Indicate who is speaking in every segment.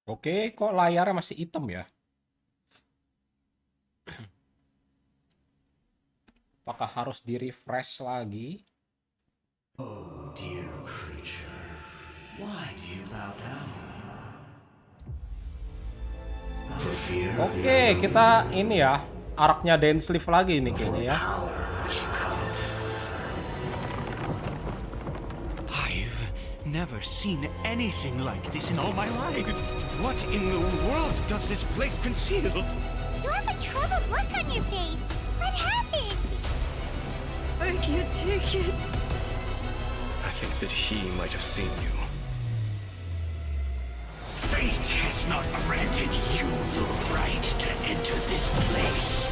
Speaker 1: Oke, kok layarnya masih hitam ya? Apakah harus di-refresh lagi?
Speaker 2: Oh, dear creature, why do you bow down? For fear of the
Speaker 1: Oke, kita ini ya, arc-nya Dainsleif lagi nih kayaknya ya.
Speaker 2: power that you covet.
Speaker 3: I've never seen anything like this in all my life. What in the world does this place conceal?
Speaker 4: You have a troubled look on your face. What happened?
Speaker 5: I can't take it.
Speaker 3: I think that he might have seen you. Fate has not granted you the right to enter this place.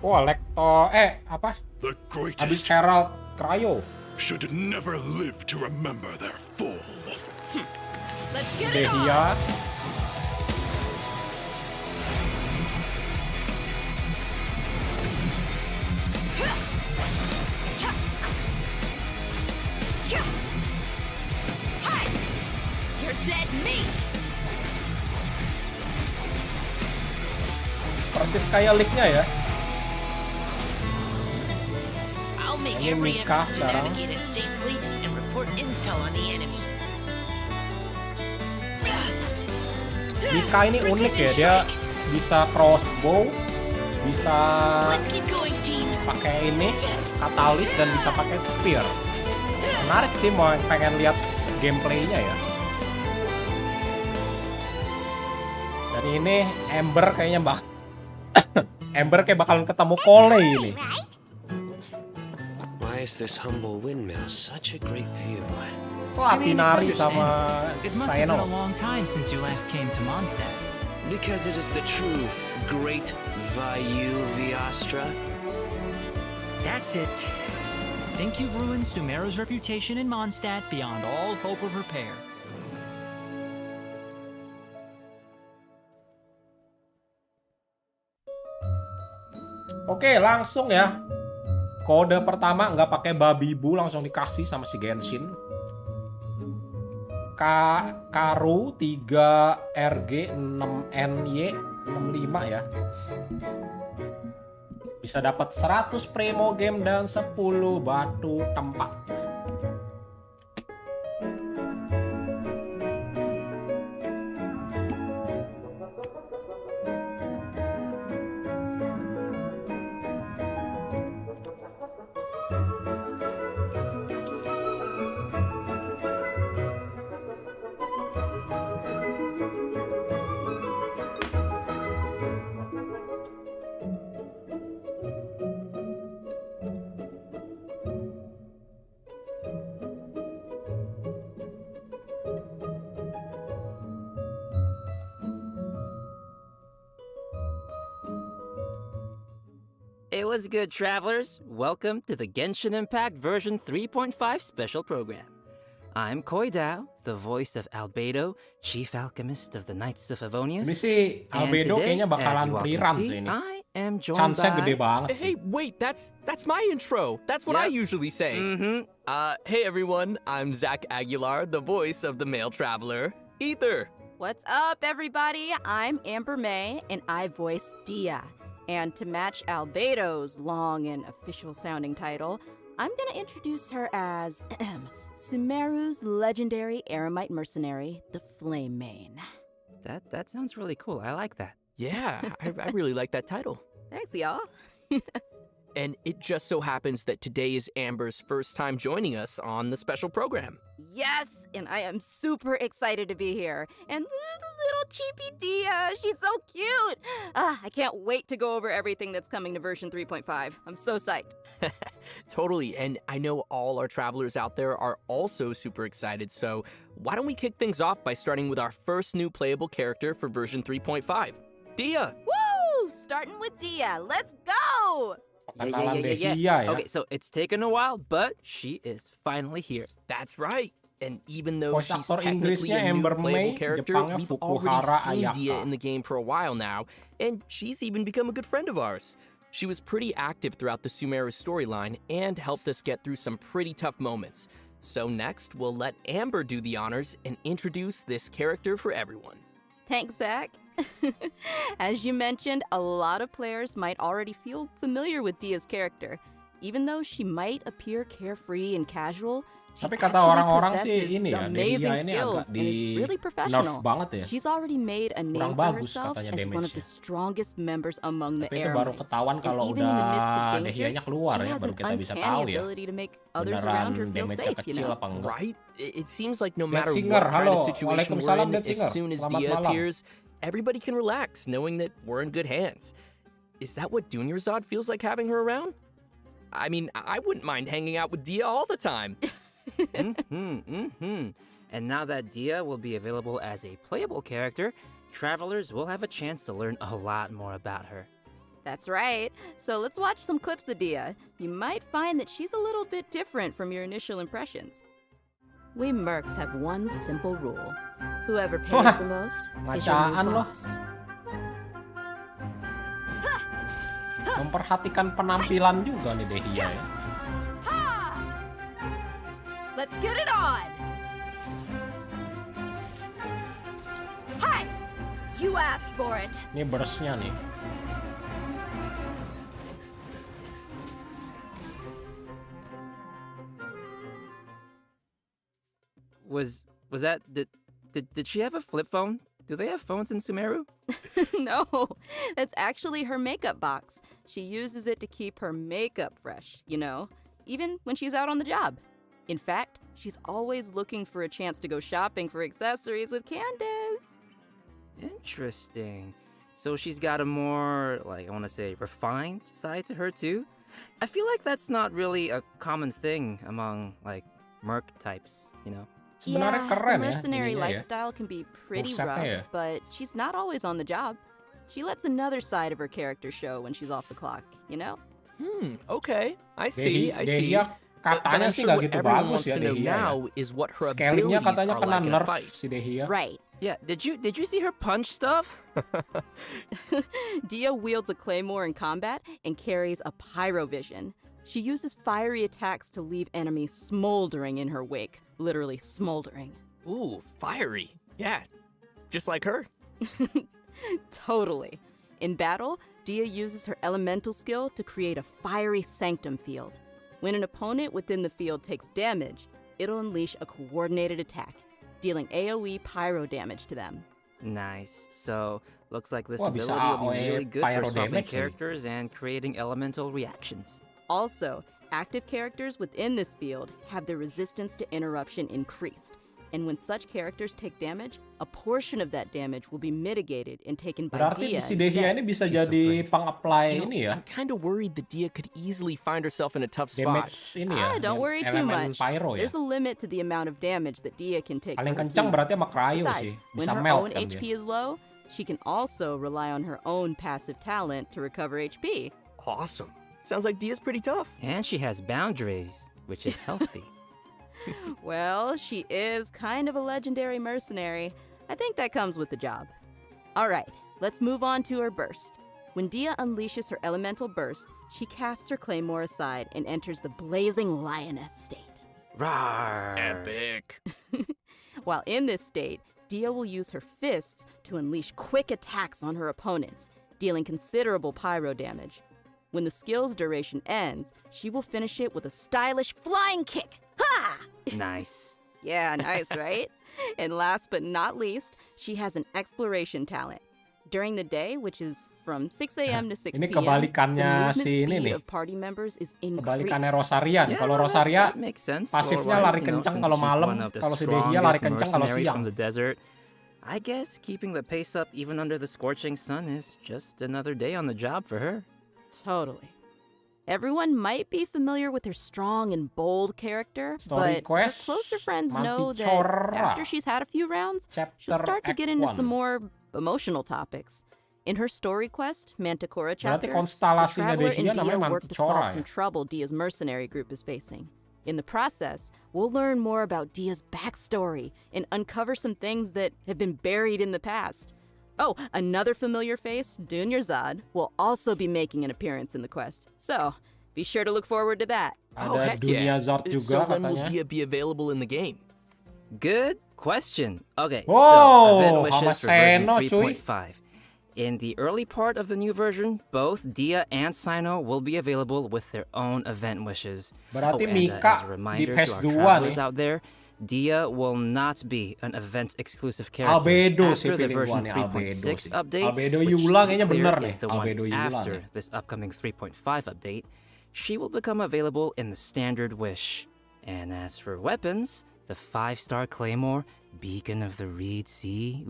Speaker 1: Wah, apa?
Speaker 3: The
Speaker 1: Habis
Speaker 3: greatest
Speaker 1: Herald Cryo.
Speaker 3: should never live to remember their fall.
Speaker 5: Let's get it on.
Speaker 1: Dehia.
Speaker 5: Hi! You're dead meat!
Speaker 1: Persis kayak leak-nya ya.
Speaker 5: I'll make
Speaker 1: Ini
Speaker 5: every
Speaker 1: Mika
Speaker 5: effort to
Speaker 1: sekarang.
Speaker 5: navigate us safely and report intel on the enemy.
Speaker 1: Jika ini unik ya, dia bisa crossbow, bisa
Speaker 5: Let's keep going, team.
Speaker 1: pakai ini katalis dan bisa pakai spear. Menarik sih, mau pengen lihat gameplaynya ya. Dan ini Ember kayaknya Ember kayak bakalan ketemu Cole ini.
Speaker 4: Right?
Speaker 6: Why is this humble windmill such a great view?
Speaker 1: Kok Atinari sama
Speaker 7: It must have been a
Speaker 1: Saeno.
Speaker 7: long time since you last came to Mondstadt.
Speaker 6: Because it is the true great Vayu Viastra.
Speaker 7: That's it. Think you've ruined Sumeru's reputation in Mondstadt beyond all hope of repair.
Speaker 1: Oke, langsung ya. Kode pertama nggak pakai babi bu, langsung dikasih sama si Genshin. Karu 3 RG 6 NY 65 ya. Bisa dapat 100 premo game dan 10 batu tempat.
Speaker 8: It was good, travelers. Welcome to the Genshin Impact version 3.5 special program. I'm Koi Dao, the voice of Albedo, chief alchemist of the Knights of Favonius.
Speaker 1: Ini sih
Speaker 8: And
Speaker 1: Albedo
Speaker 8: today,
Speaker 1: kayaknya bakalan
Speaker 8: as you all can
Speaker 1: rerun
Speaker 8: see,
Speaker 1: sih ini.
Speaker 8: I am joined
Speaker 1: Chance-nya gede
Speaker 8: by...
Speaker 1: banget sih.
Speaker 9: Hey, wait, that's my intro. That's what I
Speaker 8: Yep.
Speaker 9: usually say. Hey everyone, I'm Zach Aguilar, the voice of the male traveler, Ether.
Speaker 10: What's up, everybody? I'm Amber May, and I voice Dia. And to match Albedo's long and official-sounding title, I'm gonna introduce her as Sumeru's legendary Eremite mercenary, the Flame Mane.
Speaker 8: That sounds really cool. I like that.
Speaker 9: Yeah, I really like that title.
Speaker 10: Thanks, y'all.
Speaker 9: And it just so happens that today is Amber's first time joining us on the special program.
Speaker 10: Yes, and I am super excited to be here. And the little cheapy Dia, she's so cute. I can't wait to go over everything that's coming to version 3.5. I'm so psyched.
Speaker 9: Totally, and I know all our travelers out there are also super excited, so why don't we kick things off by starting with our first new playable character for version 3.5, Dia.
Speaker 10: Woo! Starting with Dia. Let's go!
Speaker 1: Kenalan Dehia ya.
Speaker 8: Okay, so it's taken a while, but she is finally here.
Speaker 9: That's right. And even though
Speaker 1: Voice
Speaker 9: she's
Speaker 1: actor
Speaker 9: technically
Speaker 1: Inggrisnya
Speaker 9: a new
Speaker 1: Amber
Speaker 9: playable
Speaker 1: May,
Speaker 9: character,
Speaker 1: Jepangnya
Speaker 9: we've
Speaker 1: Fukuhara
Speaker 9: already seen
Speaker 1: Ayaka.
Speaker 9: Dia in the game for a while now, and she's even become a good friend of ours. She was pretty active throughout the Sumeru storyline and helped us get through some pretty tough moments. So next, we'll let Amber do the honors and introduce this character for everyone.
Speaker 10: Thanks, Zach. As you mentioned, a lot of players might already feel familiar with Dia's character. Even though she might appear carefree and casual, she
Speaker 1: Tapi kata
Speaker 10: actually
Speaker 1: orang-orang sih
Speaker 10: possesses
Speaker 1: ini ya,
Speaker 10: amazing
Speaker 1: Dehia ini
Speaker 10: skills
Speaker 1: agak
Speaker 10: and is really
Speaker 1: nerf
Speaker 10: professional.
Speaker 1: banget ya.
Speaker 10: She's already made a name
Speaker 1: Kurang
Speaker 10: for
Speaker 1: bagus
Speaker 10: herself
Speaker 1: katanya
Speaker 10: as one of
Speaker 1: damage-nya.
Speaker 10: the strongest members among the
Speaker 1: Tapi itu baru
Speaker 10: Airmates.
Speaker 1: ketahuan
Speaker 10: And
Speaker 1: kalau
Speaker 10: even in the midst of
Speaker 1: udah
Speaker 10: danger,
Speaker 1: Dehianya keluar
Speaker 10: she
Speaker 1: ya,
Speaker 10: has
Speaker 1: baru
Speaker 10: an
Speaker 1: kita bisa
Speaker 10: uncanny
Speaker 1: tahu ya.
Speaker 10: ability to make others around her
Speaker 1: Beneran
Speaker 10: feel
Speaker 1: damage-nya
Speaker 10: safe, you
Speaker 1: kecil
Speaker 10: know?
Speaker 1: apa enggak?
Speaker 9: Right? It seems like no
Speaker 1: Dead
Speaker 9: matter
Speaker 1: Singer,
Speaker 9: what kind
Speaker 1: halo.
Speaker 9: of situation we're
Speaker 1: Waalaikumsalam,
Speaker 9: in,
Speaker 1: Dead
Speaker 9: as
Speaker 1: Singer.
Speaker 9: soon as
Speaker 1: Selamat
Speaker 9: Dia
Speaker 1: malam.
Speaker 9: appears, everybody can relax knowing that we're in good hands. Is that what Dunyarzad feels like having her around? I mean, I wouldn't mind hanging out with Dia all the time.
Speaker 8: And now that Dia will be available as a playable character, travelers will have a chance to learn a lot more about her.
Speaker 10: That's right. So let's watch some clips of Dia. You might find that she's a little bit different from your initial impressions. We mercs have one simple rule. Whoever pays the most is your
Speaker 1: Macaan
Speaker 10: new
Speaker 1: loh.
Speaker 10: boss.
Speaker 1: Memperhatikan penampilan juga nih Dehia ya.
Speaker 10: Let's get it on! Hi! You asked for it!
Speaker 1: Ini burst-nya nih.
Speaker 8: Was that did she have a flip phone? Do they have phones in Sumeru?
Speaker 10: No, that's actually her makeup box. She uses it to keep her makeup fresh, you know, even when she's out on the job. In fact, she's always looking for a chance to go shopping for accessories with Candace.
Speaker 8: Interesting. So she's got a more, like, I want to say, refined side to her too? I feel like that's not really a common thing among, like, merc types, you know?
Speaker 1: Sebenarnya
Speaker 10: Yeah,
Speaker 1: keren
Speaker 10: the
Speaker 1: ya
Speaker 10: mercenary
Speaker 1: ininya ya.
Speaker 10: lifestyle can be pretty
Speaker 1: Busetnya
Speaker 10: rough,
Speaker 1: ya.
Speaker 10: but she's not always on the job. She lets another side of her character show when she's off the clock, you know?
Speaker 9: Okay. I see.
Speaker 1: Dehia
Speaker 9: But
Speaker 1: katanya
Speaker 9: I'm
Speaker 1: sih
Speaker 9: sure
Speaker 1: nggak
Speaker 9: what
Speaker 1: gitu
Speaker 9: everyone
Speaker 1: bagus
Speaker 9: wants
Speaker 1: ya
Speaker 9: to know
Speaker 1: Dehia ya.
Speaker 9: now is what her
Speaker 1: Sekalinya
Speaker 9: abilities
Speaker 1: katanya
Speaker 9: are
Speaker 1: kena
Speaker 9: like in a
Speaker 1: nerf
Speaker 9: fight.
Speaker 1: si Dehia.
Speaker 10: Right.
Speaker 8: Yeah, did you see her punch stuff?
Speaker 10: Dia wields a claymore in combat and carries a pyrovision. She uses fiery attacks to leave enemies smoldering in her wake, literally smoldering.
Speaker 9: Ooh, fiery. Yeah, just like her.
Speaker 10: Totally. In battle, Dia uses her elemental skill to create a fiery sanctum field. When an opponent within the field takes damage, it'll unleash a coordinated attack, dealing AoE pyro damage to them.
Speaker 8: Nice. So, looks like this
Speaker 1: Wah, bisa
Speaker 8: ability will be
Speaker 1: AoE
Speaker 8: really good
Speaker 1: pyro
Speaker 8: for swapping
Speaker 1: damage nih.
Speaker 8: characters and creating elemental reactions.
Speaker 10: Also, active characters within this field have their resistance to interruption increased. And when such characters take damage, a portion of that damage will be mitigated and taken by
Speaker 1: Berarti
Speaker 10: Dia
Speaker 1: si Dehia
Speaker 10: instead.
Speaker 1: ini bisa
Speaker 8: She's so
Speaker 1: jadi
Speaker 8: brave.
Speaker 1: pang-apply
Speaker 9: You know,
Speaker 1: ini ya.
Speaker 9: I'm kind of worried that Dia could easily find herself in a tough spot.
Speaker 1: Damage ini ya.
Speaker 10: Don't worry too
Speaker 1: elemen
Speaker 10: much.
Speaker 1: pyro ya.
Speaker 10: There's a limit to the amount of damage that Dia can take.
Speaker 1: Paling
Speaker 10: from her
Speaker 1: kencang berarti sama
Speaker 10: teammates.
Speaker 1: cryo
Speaker 10: Besides,
Speaker 1: sih.
Speaker 10: when
Speaker 1: Bisa
Speaker 10: her
Speaker 1: melt
Speaker 10: own
Speaker 1: kan
Speaker 10: HP
Speaker 1: dia.
Speaker 10: is low, she can also rely on her own passive talent to recover HP.
Speaker 9: Awesome. Sounds like Dia's pretty tough.
Speaker 8: And she has boundaries, which is healthy.
Speaker 10: Well, she is kind of a legendary mercenary. I think that comes with the job. All right, let's move on to her burst. When Dia unleashes her elemental burst, she casts her claymore aside and enters the blazing lioness state.
Speaker 8: Rawr.
Speaker 9: Epic.
Speaker 10: While in this state, Dia will use her fists to unleash quick attacks on her opponents, dealing considerable pyro damage. When the skill's duration ends, she will finish it with a stylish flying kick. Ha!
Speaker 8: Nice.
Speaker 10: Yeah, nice, right? And last but not least, she has an exploration talent. During the day, which is from 6 a.m. to 6
Speaker 1: Ini
Speaker 10: p.m., the
Speaker 1: kebalikannya
Speaker 10: movement
Speaker 1: si ini
Speaker 10: speed
Speaker 1: nih.
Speaker 10: of party members is increased.
Speaker 1: Kebalikannya Rosaria nih. Kalau
Speaker 8: that-
Speaker 1: Rosaria
Speaker 8: that makes sense.
Speaker 1: pasifnya
Speaker 8: Lore-wise,
Speaker 1: lari
Speaker 8: you know,
Speaker 1: kencang
Speaker 8: since
Speaker 1: kalau
Speaker 8: she's
Speaker 1: malam,
Speaker 8: one of the
Speaker 1: kalau si Dehia lari
Speaker 8: strongest
Speaker 1: kencang kalau
Speaker 8: mercenary
Speaker 1: siang.
Speaker 8: from the desert. I guess keeping the pace up even under the scorching sun is just another day on the job for her.
Speaker 10: Totally. Everyone might be familiar with her strong and bold character,
Speaker 1: Story
Speaker 10: but her
Speaker 1: quest,
Speaker 10: closer friends know that
Speaker 1: Manticore.
Speaker 10: after she's had a few rounds, she'll
Speaker 1: Chapter
Speaker 10: start to get into
Speaker 1: Act
Speaker 10: some
Speaker 1: 1.
Speaker 10: more emotional topics. In her story quest, Manticore
Speaker 1: Berarti
Speaker 10: chapter, the
Speaker 1: konstelasinya
Speaker 10: traveler
Speaker 1: Dehia
Speaker 10: and Dia
Speaker 1: namanya
Speaker 10: work to
Speaker 1: Manticore
Speaker 10: solve
Speaker 1: ya.
Speaker 10: some trouble Dia's mercenary group is facing. In the process, we'll learn more about Dia's backstory and uncover some things that have been buried in the past. Oh, another familiar face, Dunyarzad, will also be making an appearance in the quest. So, Be sure to look forward to that.
Speaker 1: Ada dunia Zord
Speaker 9: So
Speaker 1: juga
Speaker 9: when will
Speaker 1: katanya.
Speaker 9: Dia be available in the game?
Speaker 8: Good question. Okay,
Speaker 1: Wow,
Speaker 8: so event wishes for version
Speaker 1: Hamaseno, cuy.
Speaker 8: 3.5. In the early part of the new version, both Dia and Sino will be available with their own event wishes.
Speaker 1: Berarti
Speaker 8: and,
Speaker 1: Mika
Speaker 8: as a
Speaker 1: di
Speaker 8: reminder
Speaker 1: PES
Speaker 8: to our
Speaker 1: 2
Speaker 8: travelers
Speaker 1: nih.
Speaker 8: out there, Dia will not be an event-exclusive character.
Speaker 1: Albedo sih
Speaker 8: After the
Speaker 1: feeling gua
Speaker 8: version
Speaker 1: nih, Albedo
Speaker 8: 3.6
Speaker 1: sih.
Speaker 8: update,
Speaker 1: Albedo
Speaker 8: which
Speaker 1: Yulang
Speaker 8: to be
Speaker 1: kayaknya
Speaker 8: clear
Speaker 1: bener
Speaker 8: is
Speaker 1: nih.
Speaker 8: the one
Speaker 1: Albedo Yulang
Speaker 8: after
Speaker 1: nih.
Speaker 8: this upcoming 3.5 update, she will become available in the standard wish. And as for weapons, the 5-star Claymore, Beacon of the Reed Sea,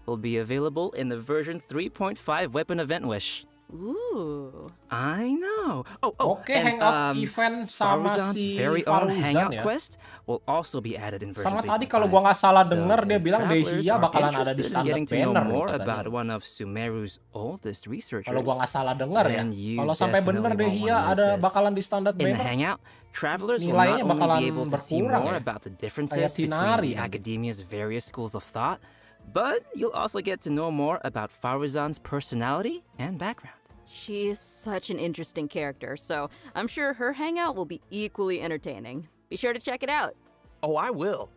Speaker 8: will be available in the version 3.5 weapon event wish.
Speaker 10: Ooh.
Speaker 8: I know.
Speaker 1: Oke,
Speaker 8: and,
Speaker 1: hangout event sama
Speaker 8: Faruzan's
Speaker 1: si
Speaker 8: very own
Speaker 1: Faruzan
Speaker 8: hangout
Speaker 1: ya.
Speaker 8: quest will also be added in version
Speaker 1: Sama
Speaker 8: 3.5.
Speaker 1: tadi kalau gua nggak salah
Speaker 8: So
Speaker 1: denger dia
Speaker 8: if
Speaker 1: bilang
Speaker 8: travelers
Speaker 1: Dehia
Speaker 8: are
Speaker 1: bakalan ada di
Speaker 8: interested in
Speaker 1: standar
Speaker 8: getting to know
Speaker 1: banner loh
Speaker 8: more
Speaker 1: katanya.
Speaker 8: about one of Sumeru's oldest researchers.
Speaker 1: Kalau gua nggak salah denger ya.
Speaker 8: then you
Speaker 1: Kalau sampai bener
Speaker 8: definitely won't
Speaker 1: Dehia
Speaker 8: wanna miss
Speaker 1: ada
Speaker 8: this.
Speaker 1: bakalan di standar
Speaker 8: In the
Speaker 1: banner.
Speaker 8: hangout, travelers will
Speaker 1: Nilainya
Speaker 8: not only
Speaker 1: bakalan
Speaker 8: be able to see
Speaker 1: berkurang
Speaker 8: more
Speaker 1: ya.
Speaker 8: about the differences
Speaker 1: Kayak
Speaker 8: between
Speaker 1: Tinari
Speaker 8: the
Speaker 1: nanti.
Speaker 8: academia's various schools of thought, but you'll also get to know more about Faruzan's personality and background.
Speaker 10: She is such an interesting character, so I'm sure her hangout will be equally entertaining. Be sure to check it out.
Speaker 9: Oh, I will.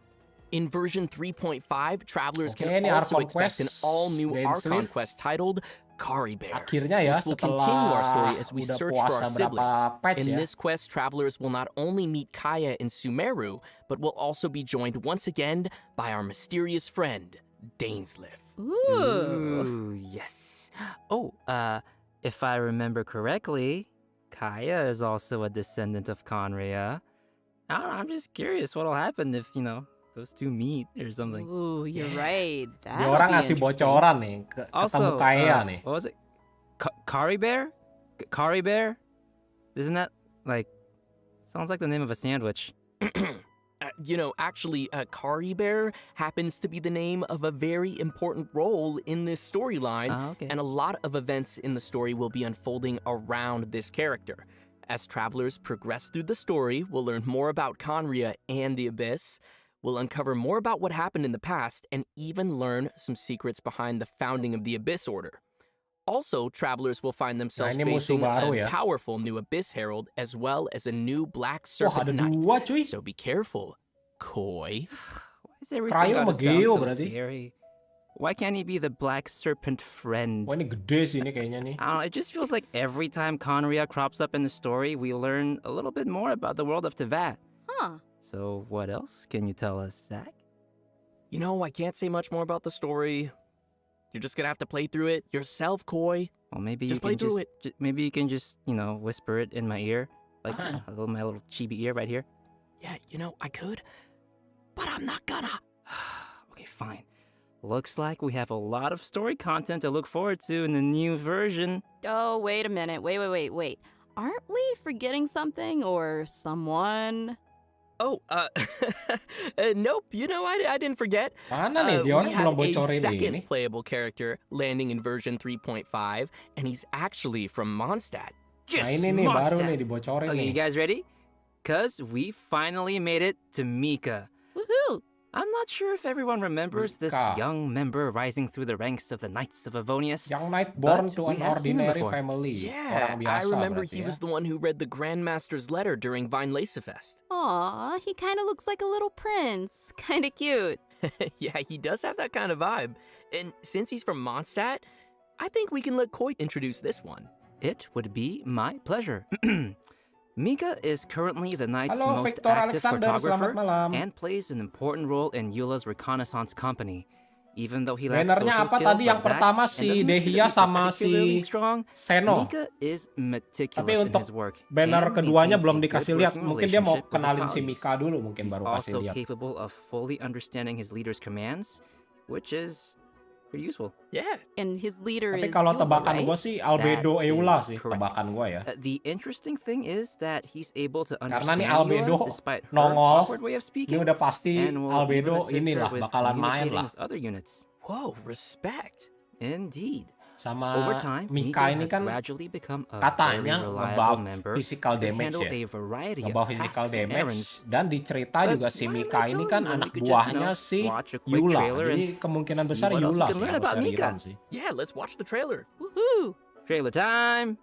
Speaker 9: In version 3.5, travelers
Speaker 1: Oke,
Speaker 9: can
Speaker 1: ini
Speaker 9: also
Speaker 1: Archon
Speaker 9: expect an
Speaker 1: Quest,
Speaker 9: all-new
Speaker 1: Dance
Speaker 9: Archon
Speaker 1: Sleeve.
Speaker 9: quest titled Cair,
Speaker 1: Akhirnya ya,
Speaker 9: which will continue our story
Speaker 1: setelah
Speaker 9: as we
Speaker 1: udah
Speaker 9: search for
Speaker 1: puasa
Speaker 9: our sibling.
Speaker 1: berapa patch
Speaker 9: In
Speaker 1: ya.
Speaker 9: this quest, travelers will not only meet Kaya and Sumeru, but will also be joined once again by our mysterious friend, Dainsliff.
Speaker 10: Ooh.
Speaker 8: Yes. Oh, if I remember correctly, Kaya is also a descendant of Conria. I don't know, I'm just curious what'll happen if, those two meet or something.
Speaker 10: Ooh, you're right.
Speaker 1: Dia
Speaker 10: That'll
Speaker 1: orang
Speaker 10: be
Speaker 1: ngasih
Speaker 10: interesting.
Speaker 1: bocoran nih, ketemu
Speaker 8: Also,
Speaker 1: Kaya nih.
Speaker 8: what was it? Kari Bear? Kari Bear? Isn't that, sounds like the name of a sandwich.
Speaker 9: Actually, Cair happens to be the name of a very important role in this storyline,
Speaker 8: Okay.
Speaker 9: and a lot of events in the story will be unfolding around this character. As travelers progress through the story, we'll learn more about Conria and the Abyss, we'll uncover more about what happened in the past, and even learn some secrets behind the founding of the Abyss Order. Also, travelers will find themselves
Speaker 1: ini musuh
Speaker 9: facing
Speaker 1: baru
Speaker 9: a
Speaker 1: ya.
Speaker 9: powerful new Abyss Herald, as well as a new Black
Speaker 1: Wah,
Speaker 9: Serpent
Speaker 1: ada
Speaker 9: Knight.
Speaker 1: dua cuy.
Speaker 9: So be careful, Koi.
Speaker 8: Why is everything
Speaker 1: Cryo
Speaker 8: gotta
Speaker 1: sama
Speaker 8: sound
Speaker 1: Geo
Speaker 8: so
Speaker 1: berarti.
Speaker 8: scary? Why can't he be the black serpent friend?
Speaker 1: Wah, ini gede sih ini kayaknya nih.
Speaker 8: I don't know, it just feels like every time Conria crops up in the story, we learn a little bit more about the world of Tevat.
Speaker 10: Huh.
Speaker 8: So what else can you tell us, Zach?
Speaker 9: I can't say much more about the story. You're just gonna have to play through it yourself, Koi.
Speaker 8: Well, maybe
Speaker 9: Just
Speaker 8: you can
Speaker 9: play through
Speaker 8: maybe you can just, whisper it in my ear, like my little chibi ear right here.
Speaker 9: Yeah, I could, but I'm not gonna.
Speaker 8: Okay, fine. Looks like we have a lot of story content to look forward to in the new version.
Speaker 10: Oh, wait a minute. Wait. Aren't we forgetting something or someone?
Speaker 9: Oh, nope. I didn't forget.
Speaker 1: Mana nih, dia
Speaker 9: We
Speaker 1: orang
Speaker 9: have
Speaker 1: belum
Speaker 9: a
Speaker 1: bocorin
Speaker 9: second
Speaker 1: ini.
Speaker 9: playable character landing in version 3.5, and he's actually from Mondstadt.
Speaker 1: Nah
Speaker 8: Just
Speaker 1: ini nih, baru
Speaker 8: Mondstadt.
Speaker 1: nih dibocorin
Speaker 8: Okay,
Speaker 1: nih.
Speaker 8: you guys ready? Cause we finally made it to Mika.
Speaker 10: Woohoo!
Speaker 8: I'm not sure if everyone remembers this
Speaker 1: Mika.
Speaker 8: young member rising through the ranks of the Knights of Avonius.
Speaker 1: Young Knight born
Speaker 8: But
Speaker 1: to
Speaker 8: we
Speaker 1: an
Speaker 8: have seen him
Speaker 1: ordinary
Speaker 8: before.
Speaker 1: family.
Speaker 9: Yeah,
Speaker 1: Orang biasa
Speaker 9: I remember
Speaker 1: berarti
Speaker 9: he
Speaker 1: ya.
Speaker 9: was the one who read the Grandmaster's letter during Vine Fest.
Speaker 10: Aw, he kind of looks like a little prince. Kind of cute.
Speaker 9: Yeah, he does have that kind of vibe. And since he's from Mondstadt, I think we can let Koi introduce this one.
Speaker 8: It would be my pleasure. Mika is currently the Knight's
Speaker 1: Halo,
Speaker 8: most
Speaker 1: Victor
Speaker 8: active
Speaker 1: Alexander,
Speaker 8: photographer
Speaker 1: selamat malam.
Speaker 8: and plays an important role in Eula's reconnaissance company. Even though he lacks
Speaker 1: Bannernya
Speaker 8: social
Speaker 1: apa
Speaker 8: skills
Speaker 1: tadi?
Speaker 8: like
Speaker 1: Yang
Speaker 8: Zack
Speaker 1: pertama
Speaker 8: and
Speaker 1: si
Speaker 8: doesn't appear to
Speaker 1: Dehia
Speaker 8: be
Speaker 1: sama
Speaker 8: particularly
Speaker 1: si
Speaker 8: strong,
Speaker 1: Seno.
Speaker 8: Mika is meticulous
Speaker 1: Tapi
Speaker 8: in
Speaker 1: untuk
Speaker 8: his work
Speaker 1: banner
Speaker 8: and
Speaker 1: keduanya
Speaker 8: maintains
Speaker 1: belum
Speaker 8: a good
Speaker 1: dikasih lihat.
Speaker 8: working
Speaker 1: Mungkin dia mau
Speaker 8: relationship with his
Speaker 1: kenalin si
Speaker 8: colleagues.
Speaker 1: Mika dulu, mungkin
Speaker 8: He's
Speaker 1: baru kasih
Speaker 8: also
Speaker 1: lihat.
Speaker 8: capable of fully understanding his leader's commands, which is pretty useful.
Speaker 9: Yeah.
Speaker 10: And his leader
Speaker 1: Tapi
Speaker 10: is
Speaker 1: kalau
Speaker 10: Eula,
Speaker 1: tebakan
Speaker 10: right?
Speaker 1: gue sih Albedo
Speaker 8: That
Speaker 1: Eula
Speaker 8: is
Speaker 1: sih,
Speaker 8: correct.
Speaker 1: tebakan gue ya.
Speaker 8: The interesting thing is that he's able to
Speaker 1: Karena
Speaker 8: understand
Speaker 1: nih Albedo
Speaker 8: Eula despite her
Speaker 1: nongol,
Speaker 8: awkward way of
Speaker 1: ini
Speaker 8: speaking,
Speaker 1: udah pasti
Speaker 8: and will even
Speaker 1: Albedo
Speaker 8: assist her
Speaker 1: inilah
Speaker 8: with
Speaker 1: bakalan main
Speaker 8: communicating
Speaker 1: lah.
Speaker 8: with other units.
Speaker 9: Whoa, respect.
Speaker 8: Indeed.
Speaker 1: Sama
Speaker 8: Over time,
Speaker 1: Mika ini
Speaker 8: has
Speaker 1: kan
Speaker 8: gradually become a
Speaker 1: katanya
Speaker 8: very
Speaker 1: ngebuff
Speaker 8: reliable member
Speaker 1: physical
Speaker 8: who
Speaker 1: damage
Speaker 8: handle
Speaker 1: ya.
Speaker 8: a variety of
Speaker 1: Ngebuff physical
Speaker 8: tasks and
Speaker 1: damage
Speaker 8: errands.
Speaker 1: dan dicerita
Speaker 8: But
Speaker 1: juga si
Speaker 8: why am I
Speaker 1: Mika ini
Speaker 8: telling
Speaker 1: kan
Speaker 8: you when
Speaker 1: anak
Speaker 8: we could just,
Speaker 1: buahnya si
Speaker 8: watch a quick
Speaker 1: Eula.
Speaker 8: trailer
Speaker 1: Jadi
Speaker 8: and
Speaker 1: kemungkinan
Speaker 8: see
Speaker 1: besar
Speaker 8: what else we
Speaker 1: Eula
Speaker 8: can
Speaker 1: sih
Speaker 8: learn
Speaker 1: yang
Speaker 8: about
Speaker 1: seriran
Speaker 8: Mika?
Speaker 1: sih.
Speaker 9: Yeah, let's watch the trailer.
Speaker 10: Woohoo!
Speaker 8: Trailer time!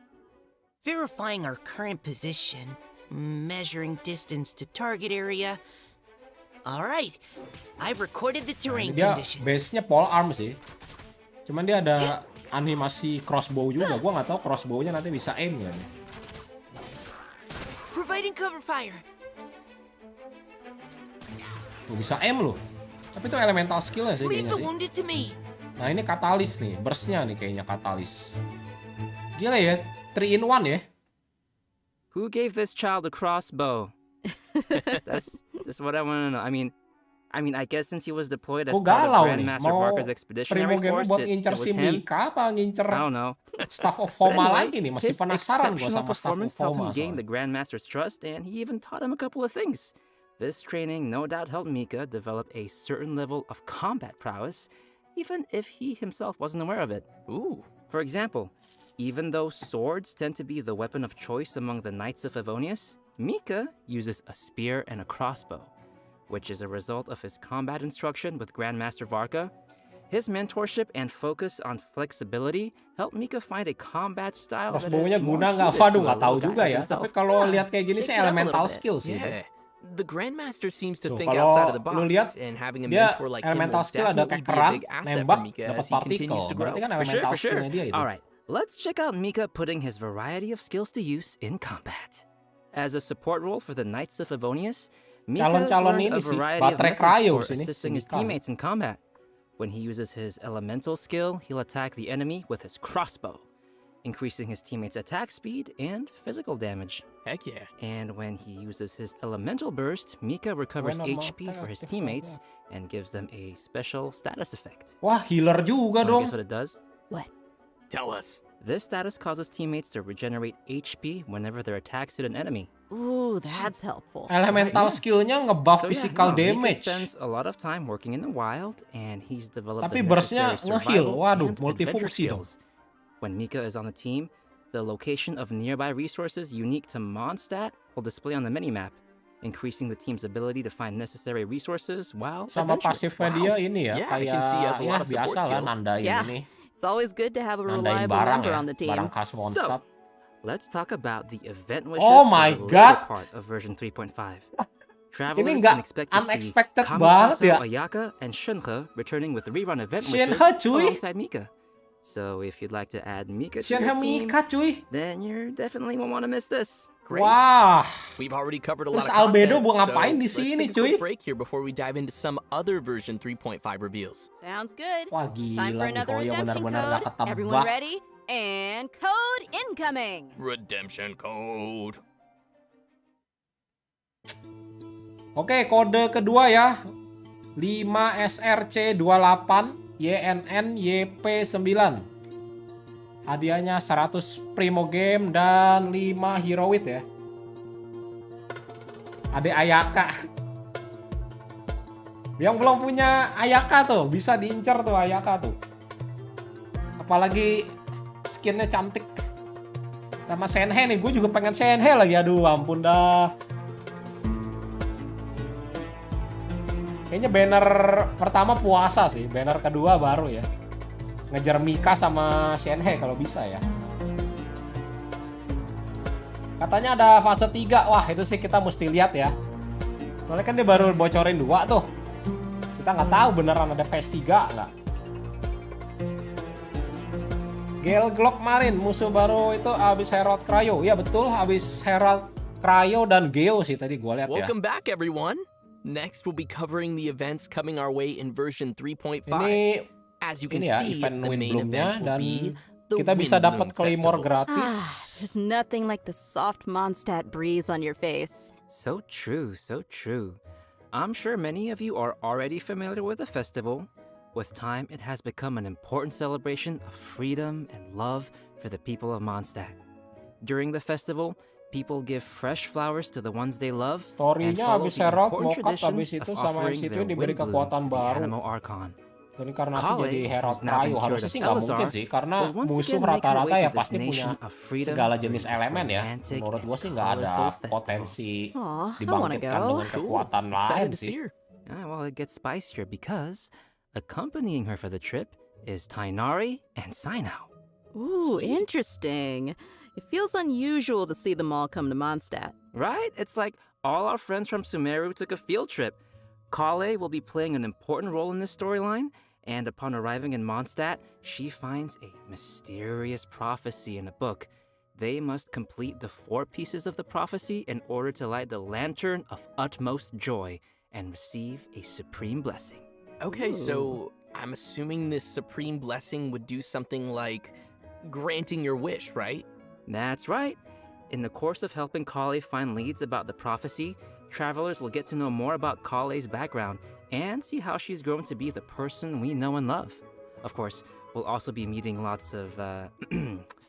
Speaker 5: verifying our current position, measuring distance to target area. Alright, I've recorded the terrain
Speaker 1: Dia
Speaker 5: conditions.
Speaker 1: base-nya pole arm sih. Cuman dia ada animasi crossbow juga. Gua nggak tahu crossbow-nya nanti bisa aim nggak nih.
Speaker 5: Providing cover fire.
Speaker 1: Tuh bisa aim loh. Tapi itu elemental skill-nya sih
Speaker 5: Leave
Speaker 1: kayaknya
Speaker 5: the
Speaker 1: sih.
Speaker 5: wounded to me.
Speaker 1: Nah ini katalis nih, burst-nya nih kayaknya katalis. Gila ya, 3 in 1 ya.
Speaker 8: Who gave this child a crossbow? That's what I want to know. I mean, I guess since he was deployed as
Speaker 1: Kok
Speaker 8: part of
Speaker 1: galau nih,
Speaker 8: Grandmaster
Speaker 1: mau
Speaker 8: Varka's expeditionary
Speaker 1: Primo Game
Speaker 8: force,
Speaker 1: buat
Speaker 8: it
Speaker 1: ngincer
Speaker 8: was
Speaker 1: si
Speaker 8: him.
Speaker 1: Mika apa ngincer
Speaker 8: I don't know.
Speaker 1: Staff of
Speaker 8: But
Speaker 1: Homa
Speaker 8: anyway,
Speaker 1: lagi nih, masih
Speaker 8: his
Speaker 1: penasaran gua
Speaker 8: exceptional
Speaker 1: sama Staff of
Speaker 8: performance helped
Speaker 1: Homa
Speaker 8: him gain the
Speaker 1: soalnya.
Speaker 8: Grandmaster's trust, and he even taught him a couple of things. This training no doubt helped Mika develop a certain level of combat prowess, even if he himself wasn't aware of it.
Speaker 9: Ooh.
Speaker 8: For example, even though swords tend to be the weapon of choice among the Knights of Favonius, Mika uses a spear and a crossbow, which is a result of his combat instruction with Grandmaster Varka. His mentorship and focus on flexibility helped Mika find a combat style that
Speaker 1: Crossbow-nya
Speaker 8: is more
Speaker 1: guna nggak?
Speaker 8: suited
Speaker 1: Waduh,
Speaker 8: to a
Speaker 1: nggak tahu
Speaker 8: little guy
Speaker 1: juga
Speaker 8: like
Speaker 1: ya.
Speaker 8: himself.
Speaker 1: Tapi kalau lihat kayak gini
Speaker 10: Mix
Speaker 1: sih
Speaker 10: it up a
Speaker 1: elemental
Speaker 10: little bit.
Speaker 1: skill sih.
Speaker 9: Yeah. The Grandmaster seems to
Speaker 1: Tuh,
Speaker 9: think
Speaker 1: kalau
Speaker 9: outside of the box,
Speaker 1: lu lihat,
Speaker 9: and having a
Speaker 1: dia
Speaker 9: mentor like him
Speaker 1: elemental
Speaker 9: will
Speaker 1: skill ada
Speaker 9: definitely be a
Speaker 1: kekeran,
Speaker 9: big asset
Speaker 1: nembak,
Speaker 9: for Mika
Speaker 1: dapat
Speaker 9: as he
Speaker 1: partikel.
Speaker 9: continues to grow.
Speaker 1: Berarti kan
Speaker 8: For sure,
Speaker 1: elemental
Speaker 8: for sure.
Speaker 1: skill-nya dia itu.
Speaker 8: All right, let's check out Mika putting his variety of skills to use in combat. As a support role for the Knights of Favonius, Mika has
Speaker 1: Calon-calon
Speaker 8: learned
Speaker 1: ini
Speaker 8: a
Speaker 1: sih,
Speaker 8: variety of
Speaker 1: baterai
Speaker 8: methods
Speaker 1: cryo
Speaker 8: for
Speaker 1: sini,
Speaker 8: assisting his
Speaker 1: Mika.
Speaker 8: teammates in combat. When he uses his elemental skill, he'll attack the enemy with his crossbow, increasing his teammates' attack speed and physical damage.
Speaker 9: Heck yeah.
Speaker 8: And when he uses his elemental burst, Mika recovers
Speaker 1: Bueno,
Speaker 8: HP for his
Speaker 1: aktif,
Speaker 8: teammates and gives them a special status effect.
Speaker 1: Wah, healer juga
Speaker 8: Wanna
Speaker 1: dong.
Speaker 8: guess what it does?
Speaker 10: What?
Speaker 9: Tell us.
Speaker 8: This status causes teammates to regenerate HP whenever their attacks hit an enemy.
Speaker 10: Ooh, that's helpful.
Speaker 1: Elemental skill-nya ngebuff
Speaker 8: So yeah,
Speaker 1: physical
Speaker 8: Mika
Speaker 1: damage.
Speaker 8: spends a lot of time working in the wild, and he's developed
Speaker 1: Tapi
Speaker 8: the
Speaker 1: burst-nya
Speaker 8: necessary
Speaker 1: nge-heal.
Speaker 8: survival
Speaker 1: Waduh,
Speaker 8: and
Speaker 1: multifungsi
Speaker 8: adventure
Speaker 1: dong.
Speaker 8: skills. When Mika is on the team, the location of nearby resources unique to Mondstadt will display on the minimap, increasing the team's ability to find necessary resources while
Speaker 1: Sama
Speaker 8: adventuring.
Speaker 1: pasifnya dia ini ya,
Speaker 9: Yeah, I
Speaker 1: kayak
Speaker 9: can see he has a
Speaker 1: ya
Speaker 9: lot of support
Speaker 1: biasa lah
Speaker 9: skills.
Speaker 1: nandain
Speaker 10: Yeah.
Speaker 1: ini.
Speaker 10: It's always good to have a
Speaker 1: Nandain
Speaker 10: reliable
Speaker 1: barang
Speaker 10: member
Speaker 1: ya,
Speaker 10: on the team.
Speaker 1: barang khas Mondstadt.
Speaker 8: Let's talk about the event wishes
Speaker 1: Oh
Speaker 8: for
Speaker 1: my
Speaker 8: the later
Speaker 1: God.
Speaker 8: part of version 3.5.
Speaker 1: Ini
Speaker 8: Travelers
Speaker 1: nggak
Speaker 8: can expect to see
Speaker 1: unexpected banget
Speaker 8: Kamisato
Speaker 1: ya.
Speaker 8: Ayaka and Shenhe returning with rerun event
Speaker 1: Shenhe,
Speaker 8: wishes
Speaker 1: cuy.
Speaker 8: alongside Mika. So if you'd like to add Mika to
Speaker 1: Shenhe
Speaker 8: your team,
Speaker 1: Mika cuy.
Speaker 8: then you definitely won't want to miss this.
Speaker 9: Great.
Speaker 1: Wah.
Speaker 9: We've already covered a
Speaker 1: Terus
Speaker 9: lot of
Speaker 1: Albedo
Speaker 9: content,
Speaker 1: mau ngapain di
Speaker 9: so
Speaker 1: sini,
Speaker 9: let's take a quick
Speaker 1: cuy?
Speaker 9: break here before we dive into some other version 3.5 reveals.
Speaker 10: Sounds good.
Speaker 1: Wah,
Speaker 10: It's time
Speaker 1: gila
Speaker 10: for
Speaker 1: nih,
Speaker 10: another
Speaker 1: Koyo
Speaker 10: redemption
Speaker 1: benar-benar nggak
Speaker 10: code.
Speaker 1: ketebak.
Speaker 10: Everyone ready? And code incoming.
Speaker 9: Redemption code.
Speaker 1: Oke, kode kedua ya. 5SRC28YNNYP9. Hadiahnya 100 Primo Game dan 5 Heroit ya. Ade Ayaka. Yang belum punya Ayaka tuh, bisa diincar tuh Ayaka tuh. Apalagi skinnya cantik. Sama Shenhe nih, gue juga pengen Shenhe lagi. Aduh, ampun dah. Kayaknya banner pertama puasa sih, banner kedua baru ya. Ngejar Mika sama Shenhe kalau bisa ya. Katanya ada fase 3, wah itu sih kita mesti lihat ya. Soalnya kan dia baru bocorin 2 tuh. Kita nggak tahu beneran ada phase 3 nggak. Gale Glock Marin, musuh baru itu abis Herald Cryo. Ya betul, abis Herald Cryo dan Geo sih tadi gue lihat ya.
Speaker 9: Welcome back, everyone. Next, we'll be covering the events coming our way in version 3.5.
Speaker 1: Ini
Speaker 9: As you can
Speaker 1: ini ya
Speaker 9: see,
Speaker 1: event
Speaker 9: the
Speaker 1: win
Speaker 9: main
Speaker 1: bloomnya
Speaker 9: event will
Speaker 1: dan
Speaker 9: be the
Speaker 1: kita bisa
Speaker 9: Wind
Speaker 1: dapat
Speaker 9: Bloom
Speaker 1: Claymore
Speaker 9: Festival.
Speaker 1: gratis.
Speaker 10: There's nothing like the soft Mondstadt breeze on your face.
Speaker 8: So true, so true. I'm sure many of you are already familiar with the festival. With time, it has become an important celebration of freedom and love for the people of Mondstadt. During the festival, people give fresh flowers to the ones they love and
Speaker 1: Story-nya
Speaker 8: follow
Speaker 1: habis
Speaker 8: the
Speaker 1: Herald,
Speaker 8: important
Speaker 1: Mokat,
Speaker 8: tradition
Speaker 1: habis itu
Speaker 8: of
Speaker 1: sama
Speaker 8: offering
Speaker 1: MC
Speaker 8: their
Speaker 1: diberi
Speaker 8: wind bloom
Speaker 1: kekuatan
Speaker 8: to the
Speaker 1: baru.
Speaker 8: Animo Archon.
Speaker 1: Inkarnasi
Speaker 8: Kale,
Speaker 1: jadi Herald
Speaker 8: who's now been
Speaker 1: Cryo.
Speaker 8: cured
Speaker 1: Harusnya
Speaker 8: of
Speaker 1: sih nggak mungkin
Speaker 8: Elazar,
Speaker 1: sih, karena
Speaker 8: will once
Speaker 1: musuh
Speaker 8: again make her
Speaker 1: rata-rata
Speaker 8: way
Speaker 1: ya
Speaker 8: to this
Speaker 1: pasti punya
Speaker 8: nation of freedom
Speaker 1: segala
Speaker 8: through
Speaker 1: jenis
Speaker 8: this
Speaker 1: elemen ya.
Speaker 8: romantic
Speaker 1: Menurut
Speaker 8: and
Speaker 1: gue sih nggak ada
Speaker 8: colorful festival.
Speaker 1: potensi
Speaker 10: Aw, I wanna
Speaker 1: dibangkitkan
Speaker 10: go.
Speaker 1: dengan kekuatan lain
Speaker 9: Excited to
Speaker 1: sih.
Speaker 9: see her.
Speaker 8: Well, it gets spicier because accompanying her for the trip is Tainari and Sinao.
Speaker 10: Ooh, interesting. It feels unusual to see them all come to Mondstadt.
Speaker 8: Right? It's like all our friends from Sumeru took a field trip. Kale will be playing an important role in this storyline, and upon arriving in Mondstadt, she finds a mysterious prophecy in a book. They must complete the 4 pieces of the prophecy in order to light the lantern of utmost joy and receive a supreme blessing.
Speaker 9: Okay, so I'm assuming this supreme blessing would do something like granting your wish, right?
Speaker 8: That's right. In the course of helping Kale find leads about the prophecy, travelers will get to know more about Kale's background and see how she's grown to be the person we know and love. Of course, we'll also be meeting lots of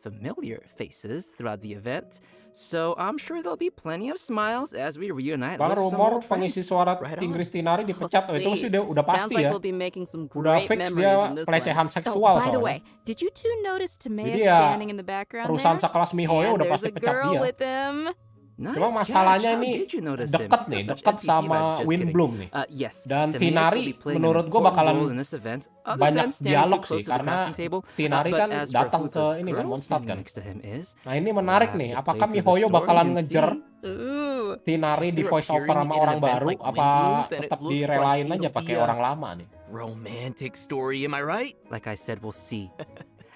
Speaker 8: familiar faces throughout the event, so I'm sure there'll be plenty of smiles as we reunite
Speaker 1: Bang,
Speaker 8: with some
Speaker 1: rumor
Speaker 8: old friends.
Speaker 1: pengisi suara
Speaker 9: Right on.
Speaker 1: Inggris Tinari dipecat. Oh, itu mesti udah
Speaker 10: Sounds
Speaker 1: pasti
Speaker 10: like
Speaker 1: ya.
Speaker 10: we'll be making some
Speaker 1: Udah
Speaker 10: great
Speaker 1: fix
Speaker 10: memories
Speaker 1: dia
Speaker 10: in this
Speaker 1: pelecehan
Speaker 10: one.
Speaker 1: seksual
Speaker 10: By the
Speaker 1: soalnya.
Speaker 10: way, did you two notice Tamea
Speaker 1: Jadi ya,
Speaker 10: standing in the background
Speaker 1: perusahaan
Speaker 10: there?
Speaker 1: sekelas Mihoyo
Speaker 10: And
Speaker 1: udah
Speaker 10: there's
Speaker 1: pasti
Speaker 10: a
Speaker 1: pecat
Speaker 10: girl
Speaker 1: dia.
Speaker 10: with him.
Speaker 8: Nice
Speaker 1: Cuma masalahnya
Speaker 8: catch. How
Speaker 1: ini
Speaker 8: did you notice him?
Speaker 1: deket
Speaker 8: He's
Speaker 1: nih,
Speaker 8: got such
Speaker 1: deket
Speaker 8: NPC
Speaker 1: sama
Speaker 8: vibes. Just kidding.
Speaker 1: Windbloom nih.
Speaker 8: Yes.
Speaker 1: Dan
Speaker 8: Timaeus
Speaker 1: Tinari
Speaker 8: will be playing an
Speaker 1: menurut gue
Speaker 8: important
Speaker 1: bakalan
Speaker 8: role in this event, other
Speaker 1: banyak
Speaker 8: than standing
Speaker 1: dialog
Speaker 8: too
Speaker 1: sih
Speaker 8: close to the
Speaker 1: karena
Speaker 8: crafting table.
Speaker 1: Tinari
Speaker 8: But
Speaker 1: kan
Speaker 8: as for
Speaker 1: datang
Speaker 8: who
Speaker 1: ke
Speaker 8: the
Speaker 1: ini kan
Speaker 8: girl
Speaker 1: Mondstadt
Speaker 8: standing
Speaker 1: kan.
Speaker 8: next to him is,
Speaker 1: Nah ini
Speaker 8: we'll
Speaker 1: menarik
Speaker 8: have
Speaker 1: nih,
Speaker 8: to
Speaker 1: apakah
Speaker 8: play through the
Speaker 1: Mihoyo
Speaker 8: story
Speaker 1: bakalan
Speaker 8: and
Speaker 1: ngejer
Speaker 8: see.
Speaker 10: Ooh.
Speaker 1: Tinari di
Speaker 9: If
Speaker 1: voice
Speaker 9: they're
Speaker 1: over
Speaker 9: appearing
Speaker 1: sama
Speaker 9: in an
Speaker 1: orang
Speaker 9: event
Speaker 1: baru,
Speaker 9: like
Speaker 1: apa
Speaker 9: Windbloom, then it
Speaker 1: tetap
Speaker 9: looks
Speaker 1: direlain
Speaker 9: like
Speaker 1: aja
Speaker 9: it'll
Speaker 1: pakai
Speaker 9: be a
Speaker 1: orang lama nih?
Speaker 9: Romantic story, am I right?
Speaker 8: Like I said, we'll see.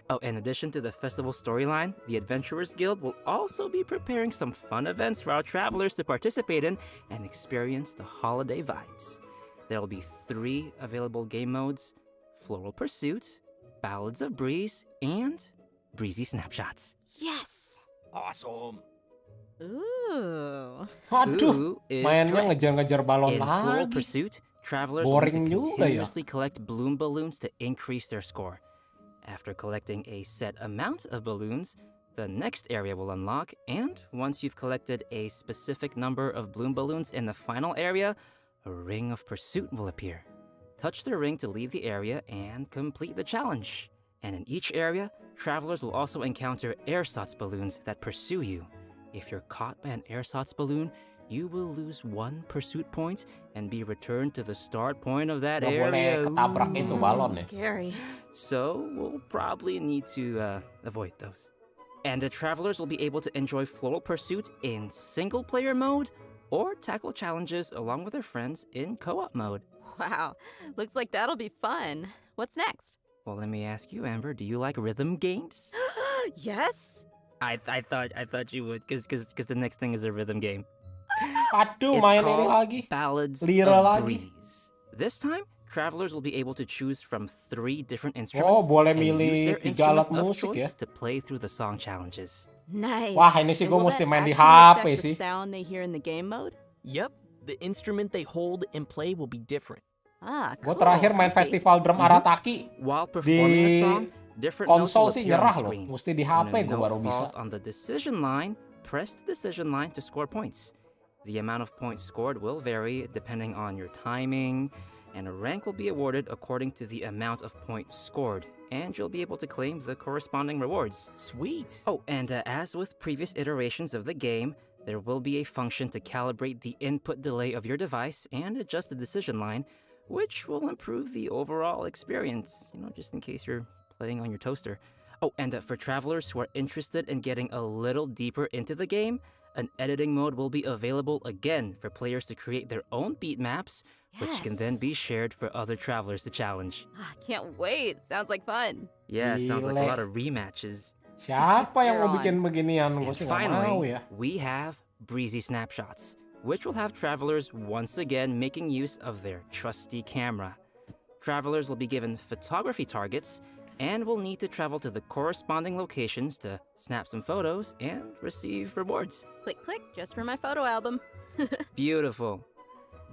Speaker 8: Oh, in addition to the festival storyline, the Adventurers Guild will also be preparing some fun events for our travelers to participate in and experience the holiday vibes. There will be 3 available game modes: Floral Pursuit, Ballads of Breeze, and Breezy Snapshots.
Speaker 10: Yes.
Speaker 9: Awesome.
Speaker 10: Ooh.
Speaker 1: Aduh,
Speaker 8: Ooh is
Speaker 1: mainnya
Speaker 8: correct.
Speaker 1: ngejar-ngejar balon
Speaker 8: In Floral
Speaker 1: lagi.
Speaker 8: Pursuit, travelers will
Speaker 1: Boring
Speaker 8: need to
Speaker 1: juga ya.
Speaker 8: continuously collect bloom balloons to increase their score. After collecting a set amount of balloons, the next area will unlock, and once you've collected a specific number of bloom balloons in the final area, a ring of pursuit will appear. Touch the ring to leave the area and complete the challenge. And in each area, travelers will also encounter ersatz balloons that pursue you. If you're caught by an ersatz balloon, you will lose 1 pursuit point and be returned to the start point of that
Speaker 1: Nggak boleh
Speaker 8: area.
Speaker 1: ketabrak itu balon ya.
Speaker 10: Scary.
Speaker 8: So we'll probably need to avoid those. And the travelers will be able to enjoy Floral Pursuit in single-player mode or tackle challenges along with their friends in co-op mode.
Speaker 10: Wow. Looks like that'll be fun. What's next?
Speaker 8: Well, let me ask you, Amber, do you like rhythm games?
Speaker 10: Yes.
Speaker 8: I thought you would, because the next thing is a rhythm game.
Speaker 1: Aduh,
Speaker 8: It's
Speaker 1: main ini
Speaker 8: called
Speaker 1: lagi.
Speaker 8: Ballads
Speaker 1: Lira
Speaker 8: of
Speaker 1: lagi.
Speaker 8: Breeze. This time, travelers will be able to choose from 3 different
Speaker 1: Oh,
Speaker 8: instruments
Speaker 1: boleh
Speaker 8: and use
Speaker 1: milih
Speaker 8: their
Speaker 1: 3
Speaker 8: instruments
Speaker 1: alat
Speaker 8: of
Speaker 1: musik ya.
Speaker 8: choice to play through the song challenges.
Speaker 10: Nice.
Speaker 1: Wah, ini sih
Speaker 10: And
Speaker 1: gue
Speaker 10: will
Speaker 1: mesti
Speaker 10: that
Speaker 1: main di
Speaker 10: actually
Speaker 1: HP
Speaker 10: affect
Speaker 1: sih.
Speaker 10: the sound they hear in the game mode?
Speaker 9: Yep, the instrument they hold and play will be different.
Speaker 10: Ah,
Speaker 1: Gue
Speaker 10: cool.
Speaker 1: terakhir main
Speaker 10: I see.
Speaker 1: festival drum Arataki
Speaker 8: While performing
Speaker 1: di
Speaker 8: a song, different notes
Speaker 1: konsol
Speaker 8: will
Speaker 1: sih
Speaker 8: appear on
Speaker 1: nyerah
Speaker 8: the
Speaker 1: loh.
Speaker 8: screen.
Speaker 1: Mesti di
Speaker 8: When
Speaker 1: HP
Speaker 8: a
Speaker 1: gue
Speaker 8: note
Speaker 1: baru bisa.
Speaker 8: falls on the decision line, press the decision line to score points. The amount of points scored will vary depending on your timing, and a rank will be awarded according to the amount of points scored, and you'll be able to claim the corresponding rewards.
Speaker 9: Sweet.
Speaker 8: Oh, and as with previous iterations of the game, there will be a function to calibrate the input delay of your device and adjust the decision line, which will improve the overall experience, just in case you're playing on your toaster. Oh, and for travelers who are interested in getting a little deeper into the game, an editing mode will be available again for players to create their own beat maps, which can then
Speaker 10: Yes.
Speaker 8: be shared for other travelers to challenge.
Speaker 10: Ah, can't wait. Sounds like fun.
Speaker 8: Yeah, sounds like a
Speaker 1: Gile.
Speaker 8: lot of rematches.
Speaker 1: Siapa yang mau
Speaker 10: You're on.
Speaker 1: bikin beginian? Gue
Speaker 8: And
Speaker 1: sih nggak mau
Speaker 8: finally,
Speaker 1: ya.
Speaker 8: we have Breezy Snapshots, which will have travelers once again making use of their trusty camera. Travelers will be given photography targets and will need to travel to the corresponding locations to snap some photos and receive rewards.
Speaker 10: Click, click, just for my photo album.
Speaker 8: Beautiful.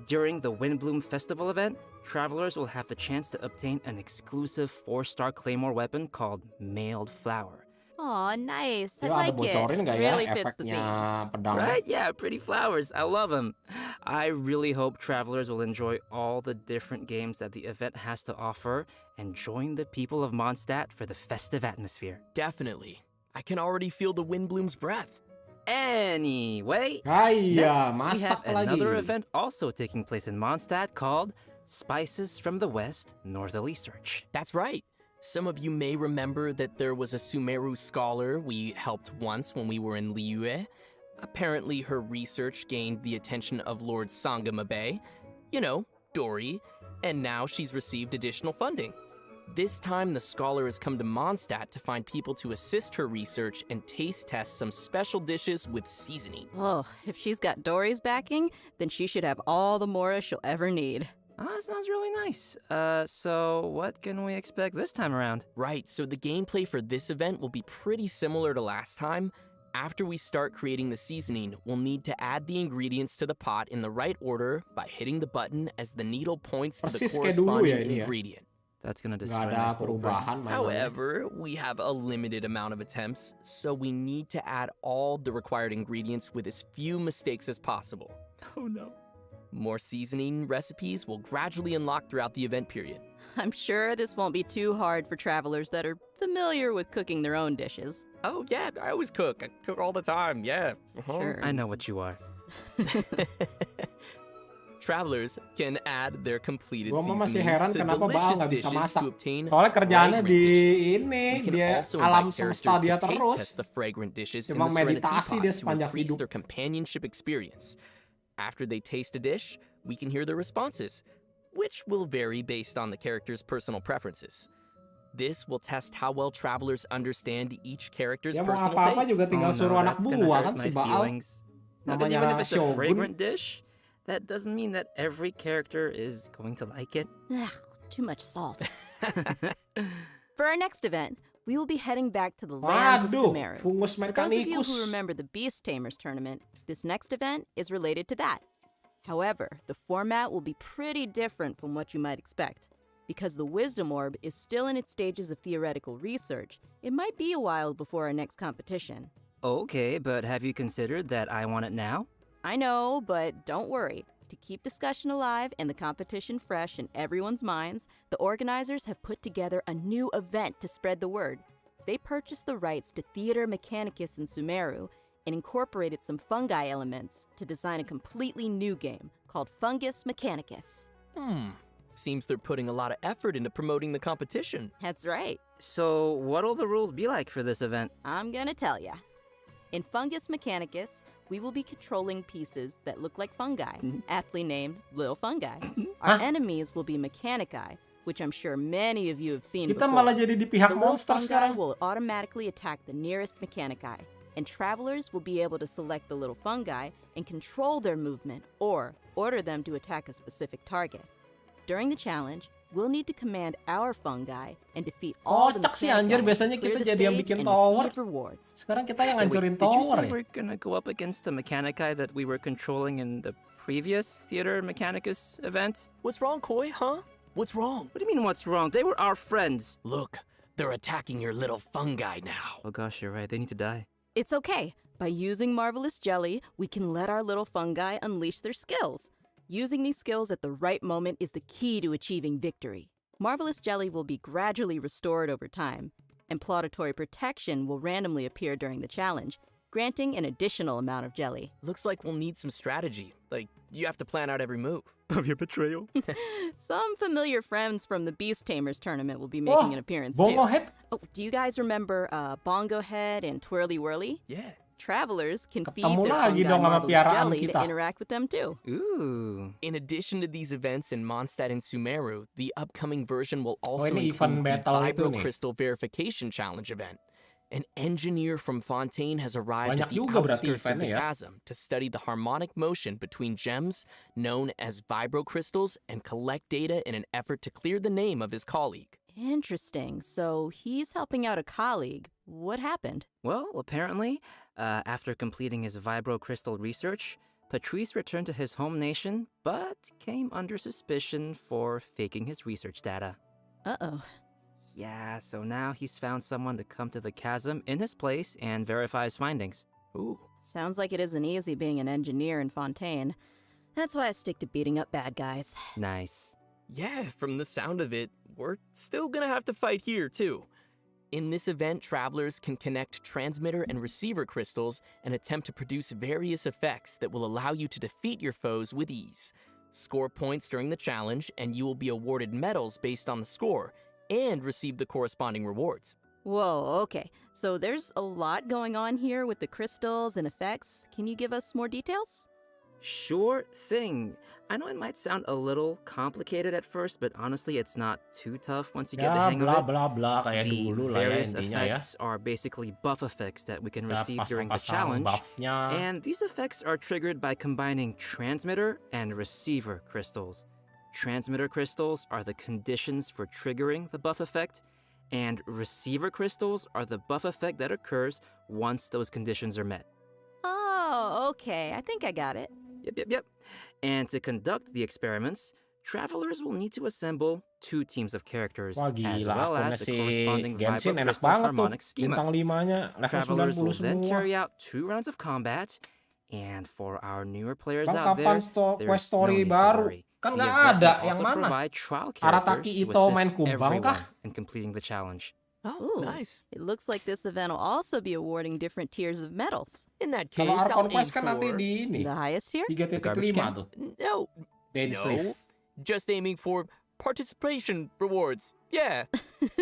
Speaker 8: During the Windbloom Festival event, travelers will have the chance to obtain an exclusive 4-star Claymore weapon called Mailed Flower.
Speaker 10: Aw, nice. I
Speaker 1: Yo, ada
Speaker 10: like it.
Speaker 1: bocorin nggak ya
Speaker 10: Really fits the
Speaker 1: efeknya
Speaker 10: theme.
Speaker 1: pedang?
Speaker 8: Right? Yeah, pretty flowers. I love them. I really hope travelers will enjoy all the different games that the event has to offer and join the people of Mondstadt for the festive atmosphere.
Speaker 9: Definitely. I can already feel the Windbloom's breath.
Speaker 8: Anyway,
Speaker 1: Iya,
Speaker 8: next we
Speaker 1: masak
Speaker 8: have
Speaker 1: lagi.
Speaker 8: another event also taking place in Mondstadt called Spices from the West Northerly Search.
Speaker 9: That's right. Some of you may remember that there was a Sumeru scholar we helped once when we were in Liyue. Apparently, her research gained the attention of Lord Sangamabe, you know, Dory, and now she's received additional funding. This time, the scholar has come to Mondstadt to find people to assist her research and taste test some special dishes with seasoning.
Speaker 10: Oh, if she's got Dory's backing, then she should have all the Mora she'll ever need.
Speaker 8: That sounds really nice. So what can we expect this time around?
Speaker 9: Right, so the gameplay for this event will be pretty similar to last time. After we start creating the seasoning, we'll need to add the ingredients to the pot in the right order by hitting the button as the needle points to the
Speaker 1: Persis kayak dulu
Speaker 9: corresponding
Speaker 1: ya ini ya?
Speaker 9: ingredient.
Speaker 8: That's gonna
Speaker 1: Nggak
Speaker 8: destroy my
Speaker 1: ada
Speaker 8: whole brain.
Speaker 1: perubahan mainannya.
Speaker 9: However, we have a limited amount of attempts, so we need to add all the required ingredients with as few mistakes as possible.
Speaker 8: Oh no.
Speaker 9: More seasoning recipes will gradually unlock throughout the event period.
Speaker 10: I'm sure this won't be too hard for travelers that are familiar with cooking their own dishes.
Speaker 9: Oh yeah, I always cook. I cook all the time, yeah.
Speaker 10: Sure.
Speaker 8: I know what you are.
Speaker 9: Travelers can add their completed
Speaker 1: Gua mah masih
Speaker 9: seasonings
Speaker 1: heran
Speaker 9: to
Speaker 1: kenapa Baal
Speaker 9: delicious
Speaker 1: nggak bisa
Speaker 9: dishes
Speaker 1: masak.
Speaker 9: to obtain
Speaker 1: Soalnya kerjaannya
Speaker 9: fragrant
Speaker 1: di
Speaker 9: dishes.
Speaker 1: ini,
Speaker 9: We can
Speaker 1: dia
Speaker 9: also
Speaker 1: alam
Speaker 9: invite
Speaker 1: semesta
Speaker 9: characters
Speaker 1: dia
Speaker 9: to taste
Speaker 1: terus.
Speaker 9: test the fragrant dishes in
Speaker 1: Cuma
Speaker 9: the Serenity
Speaker 1: meditasi
Speaker 9: Pod
Speaker 1: dia
Speaker 9: to
Speaker 1: sepanjang
Speaker 9: increase
Speaker 1: hidup.
Speaker 9: their companionship experience. After they taste a dish, we can hear their responses, which will vary based on the character's personal preferences. This will test how well travelers understand each character's
Speaker 1: Ya mau
Speaker 9: personal
Speaker 1: apa-apa
Speaker 9: taste.
Speaker 1: juga tinggal suruh anak
Speaker 8: that's gonna
Speaker 1: buah
Speaker 8: hurt
Speaker 1: kan
Speaker 8: my
Speaker 1: si Baal.
Speaker 8: feelings. No, 'cause
Speaker 1: Namanya
Speaker 8: even if it's a
Speaker 1: Shogun.
Speaker 8: fragrant dish, that doesn't mean that every character is going to like it.
Speaker 10: Ugh, too much salt. For our next event, we will be heading back to the lands of
Speaker 1: Waduh,
Speaker 10: Sumeru.
Speaker 1: fungus
Speaker 10: For those of you
Speaker 1: mechanicus.
Speaker 10: who remember the Beast Tamers tournament, this next event is related to that. However, the format will be pretty different from what you might expect. Because the Wisdom Orb is still in its stages of theoretical research, it might be a while before our next competition.
Speaker 8: Okay, but have you considered that I want it now?
Speaker 10: I know, but don't worry. To keep discussion alive and the competition fresh in everyone's minds, the organizers have put together a new event to spread the word. They purchased the rights to Theater Mechanicus in Sumeru and incorporated some fungi elements to design a completely new game called Fungus Mechanicus.
Speaker 9: Seems they're putting a lot of effort into promoting the competition.
Speaker 10: That's right.
Speaker 8: So what'll the rules be like for this event?
Speaker 10: I'm gonna tell ya. In Fungus Mechanicus, we will be controlling pieces that look like fungi, aptly named little fungi. Our enemies will be Mechanici, which I'm sure many of you have seen
Speaker 1: Kita
Speaker 10: before.
Speaker 1: malah jadi di pihak
Speaker 10: The little
Speaker 1: monster
Speaker 10: fungi
Speaker 1: sekarang.
Speaker 10: will automatically attack the nearest Mechanici, and travelers will be able to select the little fungi and control their movement or order them to attack a specific target. During the challenge, we'll need to command our fungi and defeat all the
Speaker 1: Kocak sih anjir,
Speaker 10: Mechanici,
Speaker 1: biasanya
Speaker 10: clear
Speaker 1: kita
Speaker 10: the
Speaker 1: jadi yang
Speaker 10: stage,
Speaker 1: bikin
Speaker 10: and
Speaker 1: tower.
Speaker 10: receive rewards.
Speaker 1: Sekarang kita yang
Speaker 8: Hey, wait,
Speaker 1: ngancurin
Speaker 8: did you
Speaker 1: tower
Speaker 8: say
Speaker 1: ya.
Speaker 8: we're gonna go up against the Mechanici that we were controlling in the previous Theater Mechanicus event?
Speaker 9: What's wrong, Koi, huh? What's wrong?
Speaker 8: What do you mean what's wrong? They were our friends.
Speaker 9: Look, they're attacking your little fungi now.
Speaker 8: Oh gosh, you're right. They need to die.
Speaker 10: It's okay. By using Marvelous Jelly, we can let our little fungi unleash their skills. Using these skills at the right moment is the key to achieving victory. Marvelous Jelly will be gradually restored over time, and Plauditory Protection will randomly appear during the challenge, granting an additional amount of jelly.
Speaker 9: Looks like we'll need some strategy. Like, you have to plan out every move.
Speaker 8: Of your betrayal?
Speaker 10: Some familiar friends from the Beast Tamers tournament will be making an appearance
Speaker 1: Bongo
Speaker 10: too.
Speaker 1: Head.
Speaker 10: Oh, do you guys remember Bongo Head and Twirly Whirly?
Speaker 9: Yeah.
Speaker 10: Travelers can feed
Speaker 1: Ketemu
Speaker 10: their
Speaker 1: lagi
Speaker 10: fungi
Speaker 1: dong sama
Speaker 10: Marvelous
Speaker 1: piaraan
Speaker 10: Jelly to
Speaker 1: kita.
Speaker 10: interact with them too.
Speaker 8: Ooh.
Speaker 9: In addition to these events in Mondstadt and Sumeru, the upcoming version will also
Speaker 1: ini event
Speaker 9: include the
Speaker 1: battle itu
Speaker 9: Vibro
Speaker 1: nih.
Speaker 9: Crystal Verification Challenge event. An engineer from Fontaine has arrived
Speaker 1: Banyak
Speaker 9: at the
Speaker 1: juga berarti
Speaker 9: outskirts of the
Speaker 1: eventnya ya.
Speaker 9: chasm to study the harmonic motion between gems known as Vibro Crystals and collect data in an effort to clear the name of his colleague.
Speaker 10: Interesting. So he's helping out a colleague. What happened?
Speaker 8: Well, apparently, after completing his Vibro Crystal research, Patrice returned to his home nation, but came under suspicion for faking his research data.
Speaker 10: Uh-oh.
Speaker 8: Yeah, so now he's found someone to come to the chasm in his place and verify his findings.
Speaker 9: Ooh.
Speaker 10: Sounds like it isn't easy being an engineer in Fontaine. That's why I stick to beating up bad guys.
Speaker 8: Nice.
Speaker 9: Yeah, from the sound of it, we're still gonna have to fight here, too. In this event, travelers can connect transmitter and receiver crystals and attempt to produce various effects that will allow you to defeat your foes with ease. Score points during the challenge, and you will be awarded medals based on the score, and receive the corresponding rewards.
Speaker 10: Whoa, okay. So there's a lot going on here with the crystals and effects. Can you give us more details?
Speaker 8: Sure thing. I know it might sound a little complicated at first, but honestly, it's not too tough once you get the
Speaker 1: Ya
Speaker 8: hang
Speaker 1: bla
Speaker 8: of it.
Speaker 1: bla bla kayak
Speaker 8: The
Speaker 1: dulu lah ya
Speaker 8: various
Speaker 1: intinya ya.
Speaker 8: effects are basically buff effects that we can
Speaker 1: Kita
Speaker 8: receive during the
Speaker 1: pasang-pasang
Speaker 8: challenge.
Speaker 1: buffnya.
Speaker 8: And these effects are triggered by combining transmitter and receiver crystals. Transmitter crystals are the conditions for triggering the buff effect, and receiver crystals are the buff effect that occurs once those conditions are met.
Speaker 10: Oh, okay. I think I got it.
Speaker 8: Yep. And to conduct the experiments, travelers will need to assemble 2 teams of characters,
Speaker 1: Wah
Speaker 8: as
Speaker 1: gila,
Speaker 8: well
Speaker 1: akunnya
Speaker 8: as the
Speaker 1: si
Speaker 8: corresponding
Speaker 1: Genshin
Speaker 8: vibro
Speaker 1: enak
Speaker 8: crystal
Speaker 1: banget tuh.
Speaker 8: harmonic schema.
Speaker 1: Bintang 5-nya level
Speaker 8: Travelers will
Speaker 1: 90
Speaker 8: then
Speaker 1: semua.
Speaker 8: carry out 2 rounds of combat, and for our newer players
Speaker 1: Bang,
Speaker 8: out there,
Speaker 1: kapan quest
Speaker 8: there's no
Speaker 1: story
Speaker 8: need to
Speaker 1: baru?
Speaker 8: worry.
Speaker 1: Kan
Speaker 8: The
Speaker 1: nggak
Speaker 8: event
Speaker 1: ada,
Speaker 8: will
Speaker 1: yang
Speaker 8: also
Speaker 1: mana?
Speaker 8: provide trial
Speaker 1: Arataki
Speaker 8: characters to
Speaker 1: Ito main
Speaker 8: assist
Speaker 1: kumbang kah?
Speaker 8: everyone in completing the challenge.
Speaker 9: Oh,
Speaker 10: Ooh,
Speaker 9: nice.
Speaker 10: It looks like this event will also be awarding different tiers of medals.
Speaker 9: In that case,
Speaker 1: Kalau
Speaker 9: I'll
Speaker 1: Archon
Speaker 9: aim
Speaker 1: Quest kan
Speaker 9: for...
Speaker 1: nanti di ini.
Speaker 10: The highest tier?
Speaker 1: 3.5
Speaker 8: garbage can?
Speaker 1: tuh.
Speaker 9: No,
Speaker 1: Daily Slave.
Speaker 9: just aiming for participation rewards. Yeah.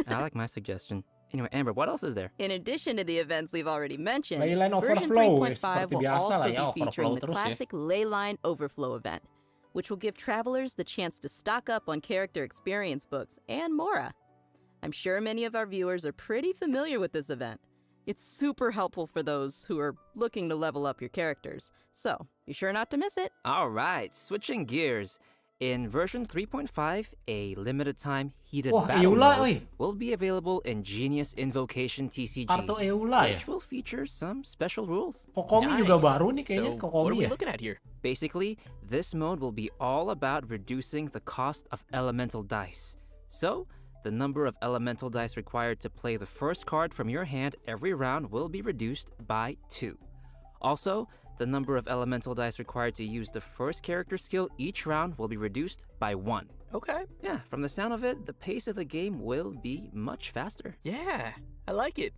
Speaker 8: I like my suggestion. Anyway, Amber, what else is there?
Speaker 10: In addition to the events we've already mentioned,
Speaker 1: Leyline
Speaker 10: version
Speaker 1: Overflow,
Speaker 10: 3.5
Speaker 1: seperti
Speaker 10: will
Speaker 1: biasa
Speaker 10: also
Speaker 1: lah ya,
Speaker 10: be featuring
Speaker 1: overflow
Speaker 10: the
Speaker 1: terus ya.
Speaker 10: classic Leyline Overflow event, which will give travelers the chance to stock up on character experience books and more. I'm sure many of our viewers are pretty familiar with this event. It's super helpful for those who are looking to level up your characters, so be sure not to miss it.
Speaker 8: All right, switching gears. In version 3.5, a limited time heated
Speaker 1: Wah,
Speaker 8: battle
Speaker 1: Eula,
Speaker 8: mode
Speaker 1: oi.
Speaker 8: will be available in Genius Invocation TCG,
Speaker 1: Kartu Eula ya.
Speaker 8: which will feature some special rules.
Speaker 1: Kokomi juga baru nih kayaknya,
Speaker 9: So, what are
Speaker 1: Kokomi
Speaker 9: we
Speaker 1: ya.
Speaker 9: looking at here?
Speaker 8: Basically, this mode will be all about reducing the cost of elemental dice. So, the number of elemental dice required to play the first card from your hand every round will be reduced by 2. Also, the number of elemental dice required to use the first character skill each round will be reduced by 1.
Speaker 9: Okay.
Speaker 8: Yeah, from the sound of it, the pace of the game will be much faster.
Speaker 9: Yeah, I like it.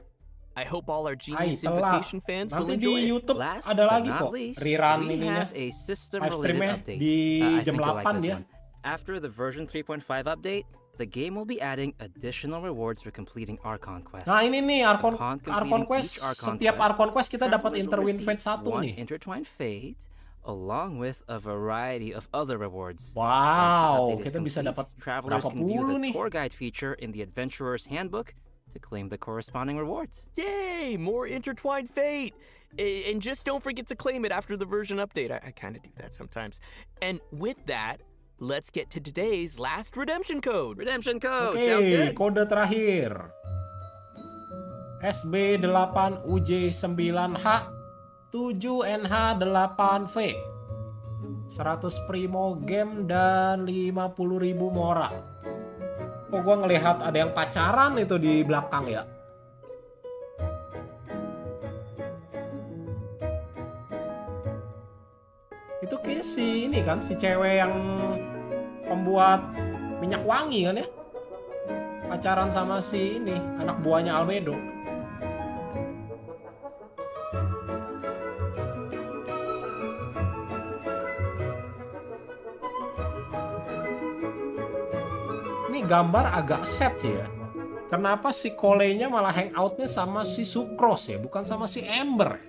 Speaker 9: I hope all our
Speaker 1: Ay,
Speaker 9: Genius
Speaker 1: telat.
Speaker 9: Invocation fans will
Speaker 1: Nanti
Speaker 9: enjoy
Speaker 1: di
Speaker 9: it.
Speaker 1: YouTube
Speaker 8: Last
Speaker 1: ada
Speaker 8: but
Speaker 1: lagi
Speaker 8: not
Speaker 1: kok.
Speaker 8: least,
Speaker 1: Rerun
Speaker 8: we
Speaker 1: ininya.
Speaker 8: have a system-related
Speaker 1: Livestream-nya
Speaker 8: update.
Speaker 1: di
Speaker 8: I
Speaker 1: jam
Speaker 8: think you'll like
Speaker 1: 8
Speaker 8: this
Speaker 1: dia.
Speaker 8: one. After the version 3.5 update, the game will be adding additional rewards for completing Archon quests.
Speaker 1: Nah ini nih Archon
Speaker 8: Upon completing
Speaker 1: Archon Quest.
Speaker 8: each Archon
Speaker 1: Setiap
Speaker 8: quest,
Speaker 1: Archon Quest kita dapat
Speaker 8: travelers will
Speaker 1: Interwind
Speaker 8: receive
Speaker 1: Fate 1
Speaker 8: one
Speaker 1: nih.
Speaker 8: Intertwined Fate, along with a variety of other rewards.
Speaker 1: Wow,
Speaker 8: Once the update is
Speaker 1: kita bisa
Speaker 8: complete,
Speaker 1: dapat
Speaker 8: travelers
Speaker 1: berapa
Speaker 8: can view
Speaker 1: puluh
Speaker 8: the
Speaker 1: nih.
Speaker 8: tour guide feature in the Adventurer's Handbook to claim the corresponding rewards.
Speaker 9: Yay, more Intertwined Fate! And just don't forget to claim it after the version update. I kind of do that sometimes. And with that, let's get to today's last redemption code.
Speaker 8: Redemption code,
Speaker 1: Oke,
Speaker 8: sounds good.
Speaker 1: kode terakhir. SB8UJ9H 7NH8V 100 primo game dan 50.000 mora. Kok gua ngelihat ada yang pacaran itu di belakang ya? Itu kayak si ini kan, si cewek yang pembuat minyak wangi kan ya? Pacaran sama si ini, anak buahnya Albedo. Ini gambar agak set sih ya. Kenapa si Kolenya malah hangoutnya sama si Sucrose ya, bukan sama si Ember?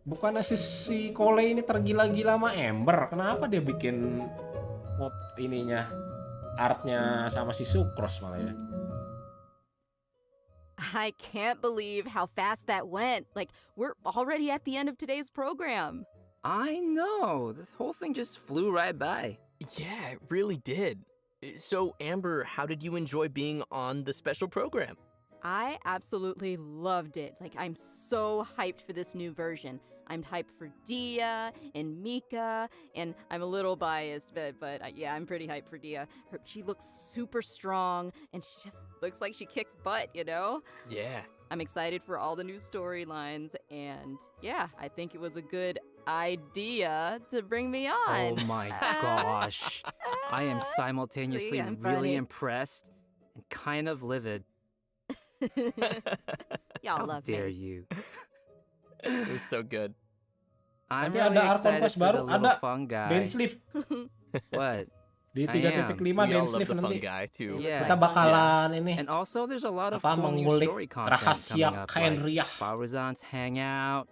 Speaker 1: Bukannya si Kole ini tergila-gila sama Ember? Kenapa dia bikin ininya, artnya sama si Sucrose malah ya?
Speaker 10: I can't believe how fast that went. Like, we're already at the end of today's program.
Speaker 8: I know, the whole thing just flew right by.
Speaker 9: Yeah, it really did. So, Amber, how did you enjoy being on the special program?
Speaker 10: I absolutely loved it. Like, I'm so hyped for this new version. I'm hyped for Dia and Mika, and I'm a little biased, but yeah, I'm pretty hyped for Dia. She looks super strong, and she just looks like she kicks butt, you know?
Speaker 9: Yeah.
Speaker 10: I'm excited for all the new storylines, and yeah, I think it was a good idea to bring me on.
Speaker 8: Oh my gosh. I am simultaneously
Speaker 10: See, I'm
Speaker 8: really
Speaker 10: funny.
Speaker 8: impressed and kind of livid.
Speaker 10: Y'all
Speaker 8: How
Speaker 10: love
Speaker 8: dare
Speaker 10: me.
Speaker 8: you?
Speaker 9: It was so good.
Speaker 8: I'm
Speaker 1: Nanti
Speaker 8: really
Speaker 1: ada Archon
Speaker 8: excited
Speaker 1: Quest
Speaker 8: for
Speaker 1: baru,
Speaker 8: the little
Speaker 1: ada
Speaker 8: fun guy.
Speaker 1: Dance Sleeve.
Speaker 8: What?
Speaker 1: Di
Speaker 8: I am.
Speaker 1: 3.5
Speaker 9: We all
Speaker 1: dance
Speaker 9: love
Speaker 1: live
Speaker 9: the fun
Speaker 1: nanti
Speaker 9: guy too.
Speaker 8: Yeah.
Speaker 1: kita bakalan ini
Speaker 8: And also, there's a lot of
Speaker 1: apa
Speaker 8: cool new
Speaker 1: mengulik
Speaker 8: story content
Speaker 1: rahasia
Speaker 8: coming up,
Speaker 1: Cair
Speaker 8: like Faruzan's Hangout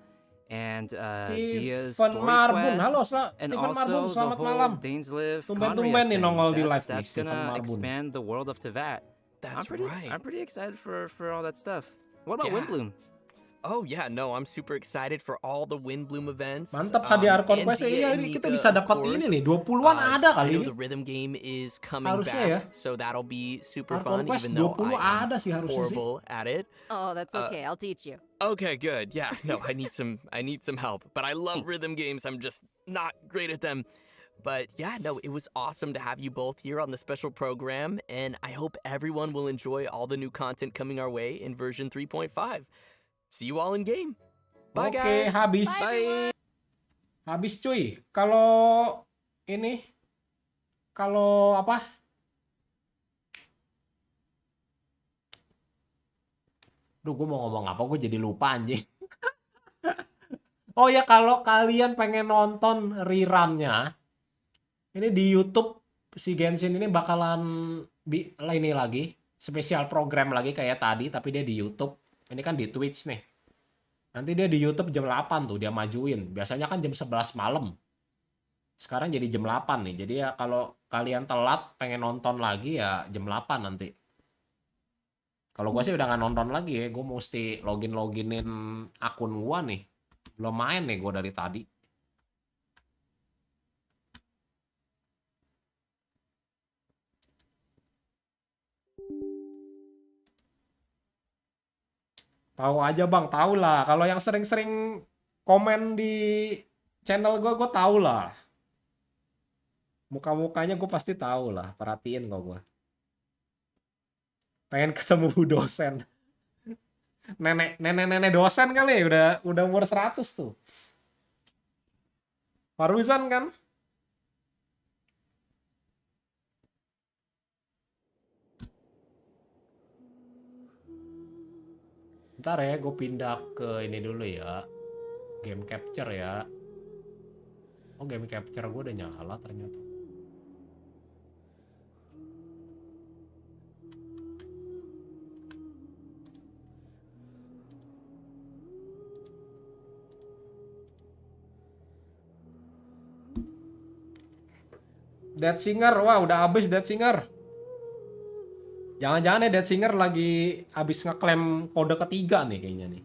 Speaker 8: and Dia's
Speaker 1: Stephen
Speaker 8: Story
Speaker 1: Marbun.
Speaker 8: Quest,
Speaker 1: Halo,
Speaker 8: and
Speaker 1: Stephen Marbun,
Speaker 8: also the
Speaker 1: selamat
Speaker 8: whole
Speaker 1: malam.
Speaker 8: Dainslive
Speaker 1: Tumben-tumben
Speaker 8: Conria
Speaker 1: nih
Speaker 8: thing.
Speaker 1: nongol di live nih,
Speaker 8: That's
Speaker 1: Stephen
Speaker 8: gonna
Speaker 1: Marbun.
Speaker 8: expand the world of Tevat.
Speaker 9: That's
Speaker 8: I'm pretty excited for all that stuff. What about
Speaker 9: Yeah.
Speaker 8: Windbloom?
Speaker 9: Oh yeah, no, I'm super excited for all the Windbloom events.
Speaker 1: Mantap hadiah Archon
Speaker 9: and
Speaker 1: Quest.
Speaker 9: Dia
Speaker 1: Iya,
Speaker 9: and
Speaker 1: kita
Speaker 9: Mika,
Speaker 1: bisa
Speaker 9: of
Speaker 1: dapat
Speaker 9: course.
Speaker 1: ini nih, 20-an ada
Speaker 9: I
Speaker 1: kali
Speaker 9: know
Speaker 1: ini.
Speaker 9: the rhythm game is coming
Speaker 1: Harusnya ya.
Speaker 9: back, so that'll be super
Speaker 1: Archon
Speaker 9: fun,
Speaker 1: Quest
Speaker 9: even though
Speaker 1: 20
Speaker 9: I am
Speaker 1: ada sih harusnya sih.
Speaker 9: horrible at it.
Speaker 10: Oh, that's okay. I'll teach you.
Speaker 9: Okay, good. Yeah, no, I need some help. But I love rhythm games. I'm just not great at them. But yeah, no, it was awesome to have you both here on the special program, and I hope everyone will enjoy all the new content coming our way in version 3.5. See you all in game. Bye,
Speaker 1: Oke,
Speaker 9: guys.
Speaker 1: habis.
Speaker 10: Bye.
Speaker 1: Habis cuy. Kalau ini kalau apa? Duh, gue mau ngomong apa? Gue jadi lupa anjing. Oh ya, kalau kalian pengen nonton rerun-nya, ini di YouTube si Genshin ini bakalan ini lagi, spesial program lagi kayak tadi, tapi dia di YouTube. Ini kan di Twitch nih. Nanti dia di YouTube jam 8 tuh dia majuin. Biasanya kan jam 11 malam. Sekarang jadi jam 8 nih. Jadi ya kalau kalian telat pengen nonton lagi ya jam 8 nanti. Kalau gue sih udah nggak nonton lagi ya. Gue mesti loginin akun gue nih. Belum main nih gue dari tadi. Tahu aja bang, tahu lah. Kalau yang sering-sering komen di channel gue tahu lah. Muka-mukanya gue pasti tahu lah. Perhatiin kok gue. Pengen ketemu dosen. Nenek dosen kali ya, udah umur 100 tuh. Faruzan kan? Ntar ya, gue pindah ke ini dulu ya. Game capture ya. Oh, game capture gue udah nyala ternyata. Dead Singer, wah udah habis Dead Singer. Jangan-jangan ya Dead Singer lagi habis ngeklaim kode ketiga nih kayaknya nih.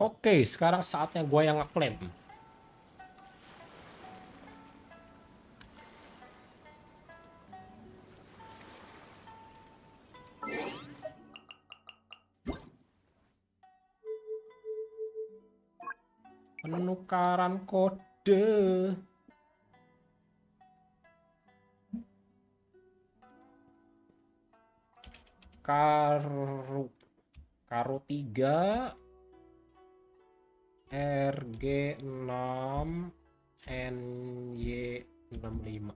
Speaker 1: Oke, sekarang saatnya gue yang ngeklaim. Penukaran kode. Karo 3 RG6 NY65.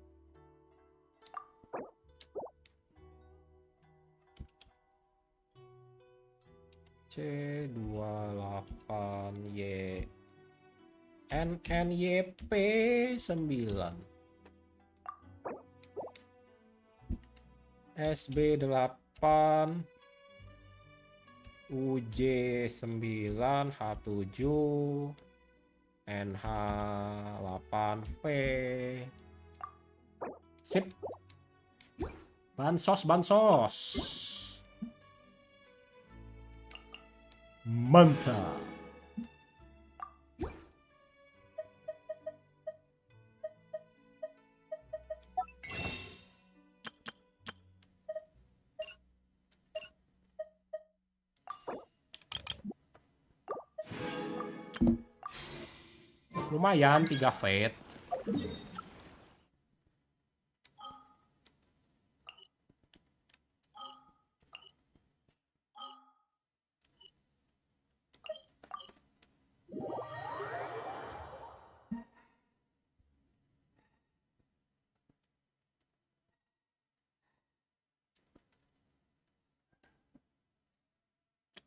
Speaker 1: C28Y NNYP 9 SB8 UJ9 H7 NH8V. Sip. Bansos. Mantap. Lumayan 3 fate.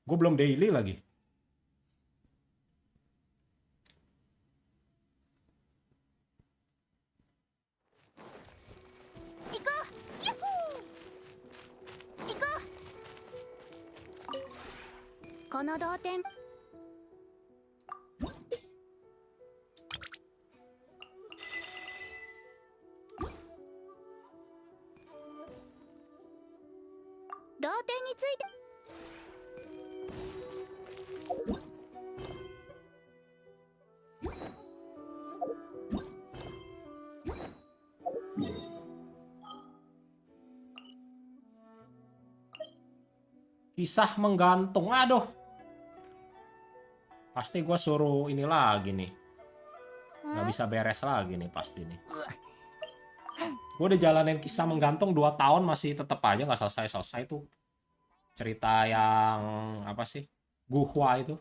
Speaker 1: Gue belum daily lagi. Kisah menggantung. Aduh. Pasti gue suruh ini lagi nih. Nggak bisa beres lagi nih pasti nih. Gue udah jalanin kisah menggantung 2 tahun masih tetep aja nggak selesai-selesai tuh. Cerita yang apa sih? Guhwa itu.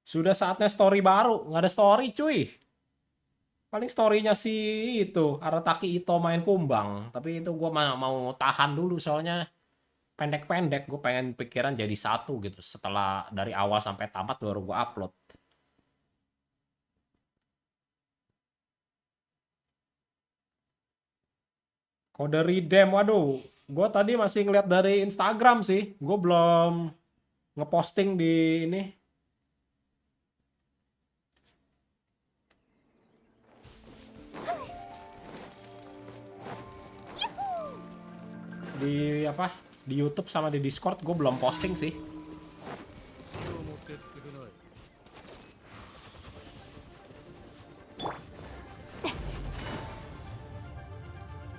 Speaker 1: Sudah saatnya story baru. Nggak ada story cuy. Paling story-nya si itu Arataki Ito main kumbang. Tapi itu gue mau tahan dulu soalnya pendek-pendek. Gue pengen pikiran jadi satu gitu. Setelah dari awal sampai tamat baru gue upload. Kode redeem, waduh. Gue tadi masih ngeliat dari Instagram sih. Gue belum ngeposting di ini. Di apa? Di YouTube sama di Discord gue belum posting sih.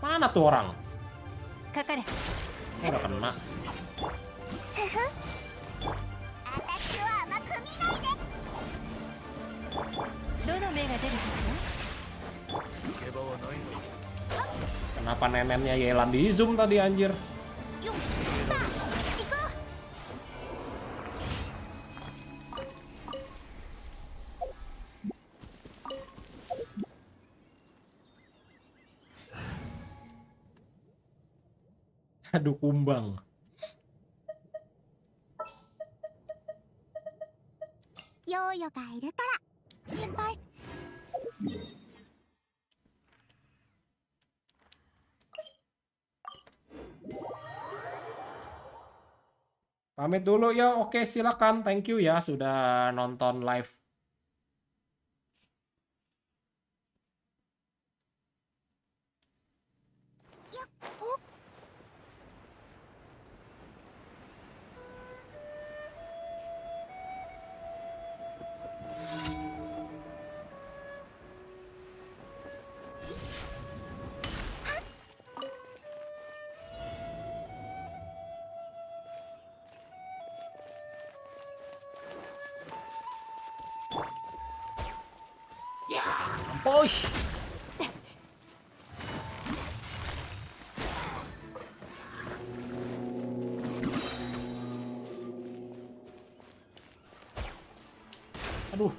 Speaker 1: Mana tuh orang? Udah kena. Kenapa nenennya Yelan di zoom tadi anjir? Aduh kumbang. Pamit dulu ya. Oke, silakan. Thank you ya sudah nonton live. Push. Aduh.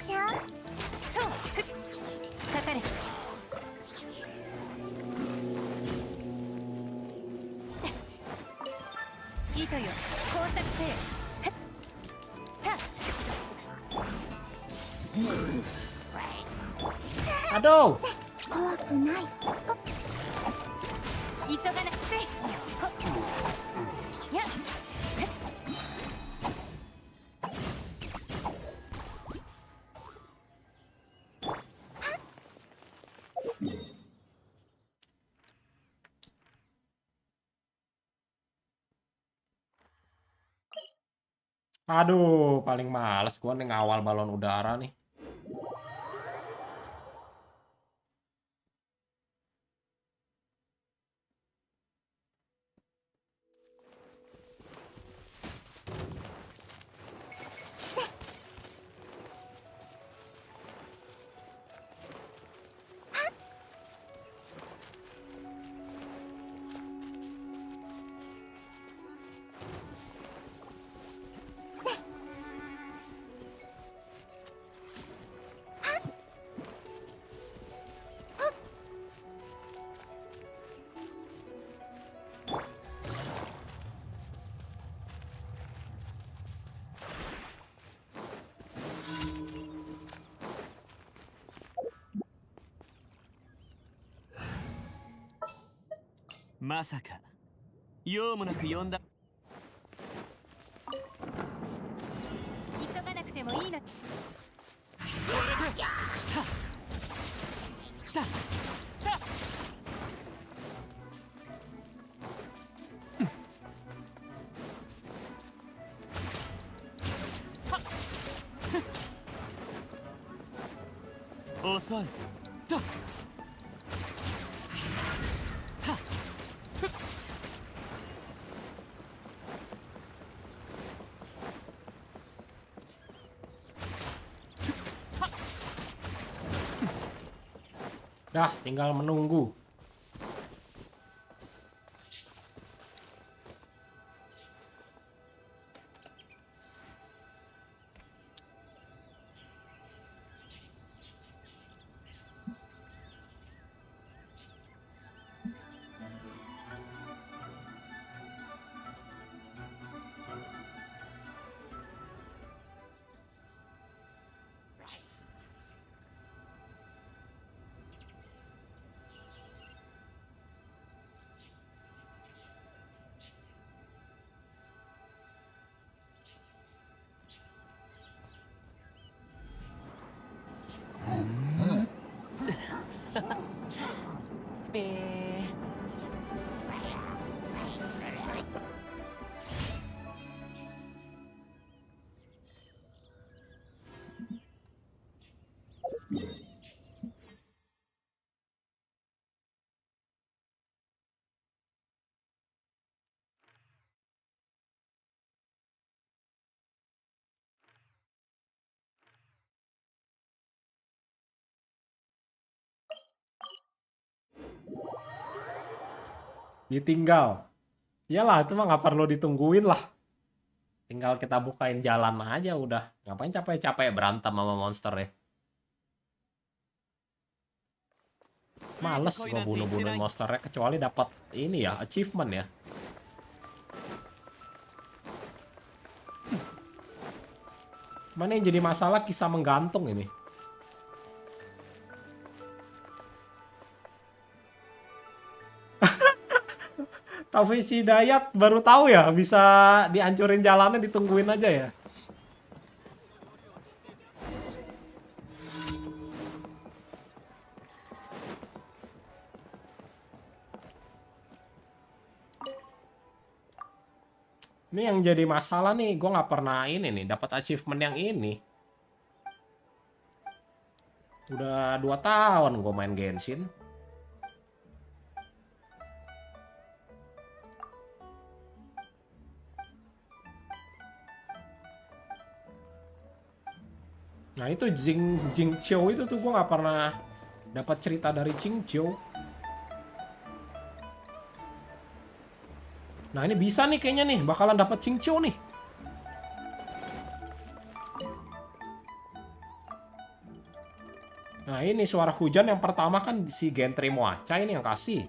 Speaker 4: しょう。
Speaker 11: かかれ。糸よ、工作せよ。
Speaker 1: Aduh.
Speaker 4: 怖くない。
Speaker 11: 急がなくせ。やっ。
Speaker 1: Aduh, paling males gua nih ngawal balon udara nih.
Speaker 6: まさか用もなく呼んだ。
Speaker 11: 急がなくてもいいの。
Speaker 6: 遅い。と。
Speaker 1: Dah, tinggal menunggu. Ditinggal. Iyalah, itu mah nggak perlu ditungguin lah. Tinggal kita bukain jalan aja udah. Ngapain capek-capek berantem sama monster ya. Males gua bunuh-bunuhin monsternya kecuali dapat ini ya, achievement ya. Mana yang jadi masalah kisah menggantung ini. Taufik Hidayat baru tahu ya bisa dihancurin jalannya, ditungguin aja ya. Ini yang jadi masalah nih, gue nggak pernah ini nih dapat achievement yang ini. Udah 2 tahun gue main Genshin. Nah itu Jing Qiu itu tuh gue nggak pernah dapat cerita dari Jing Qiu. Nah ini bisa nih kayaknya nih, bakalan dapat Jing Qiu nih. Nah ini suara hujan yang pertama kan si Gentry Moacha ini yang kasih.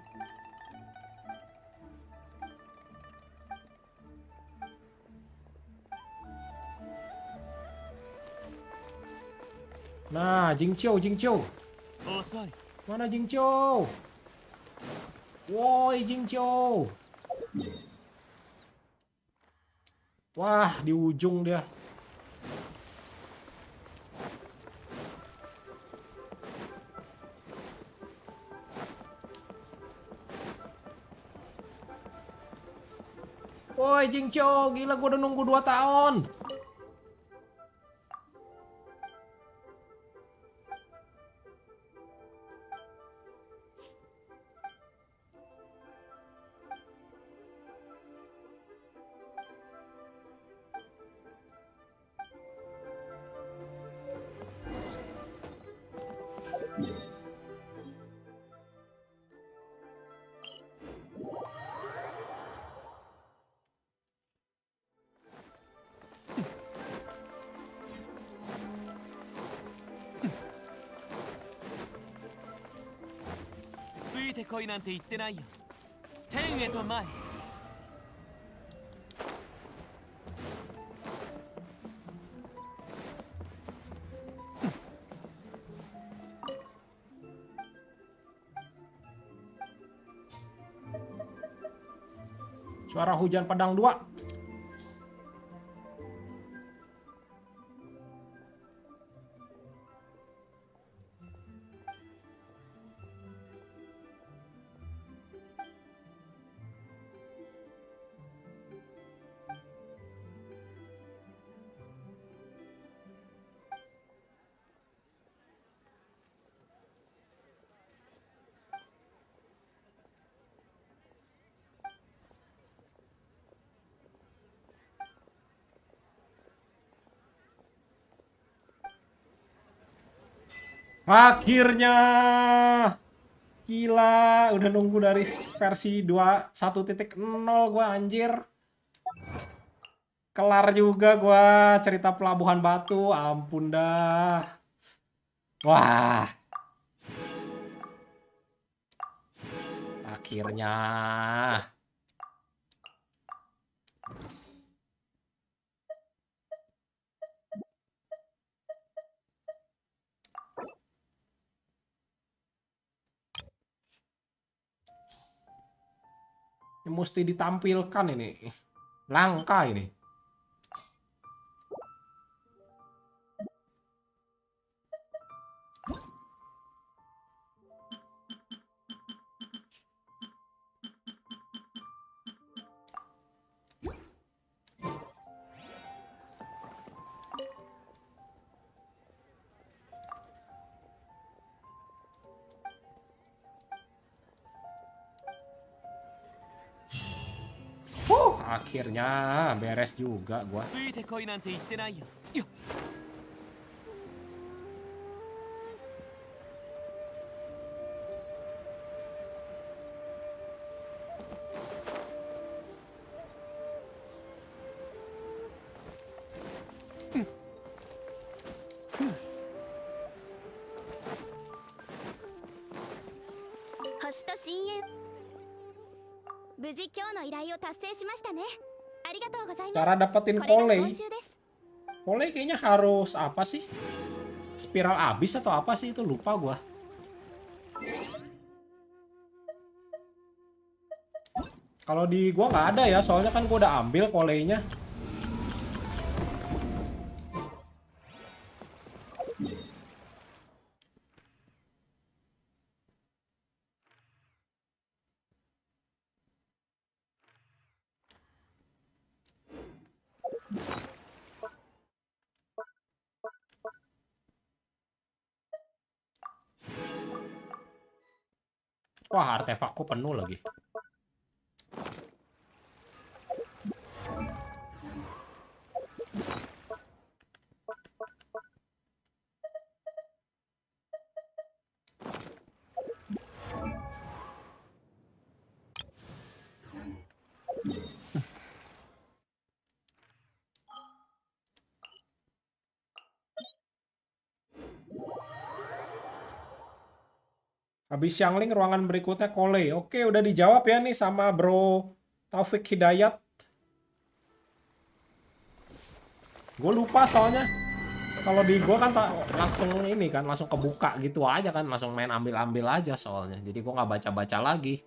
Speaker 1: Nah, Jingqiu. Mana Jingqiu? Woi, Jingqiu. Wah, di ujung dia. Woi, Jingqiu, gila gua udah nunggu 2 tahun. Suara hujan pedang 2. Akhirnya. Gila, udah nunggu dari versi 2.1.0 gua anjir. Kelar juga gua cerita Pelabuhan Batu, ampun dah. Wah. Akhirnya. Ini mesti ditampilkan ini. Langka ini. Akhirnya beres juga gua. Cara dapetin Kolei. Kolei kayaknya harus apa sih? Spiral abis atau apa sih itu, lupa gua. Kalau di gua nggak ada ya, soalnya kan gua udah ambil Koleinya. Wah, artefakku penuh lagi. Habis Xiangling ruangan berikutnya Kole. Oke, udah dijawab ya nih sama Bro Taufik Hidayat. Gue lupa soalnya. Kalau di gue kan langsung ini kan, langsung kebuka gitu aja kan, langsung main ambil-ambil aja soalnya. Jadi gue nggak baca-baca lagi.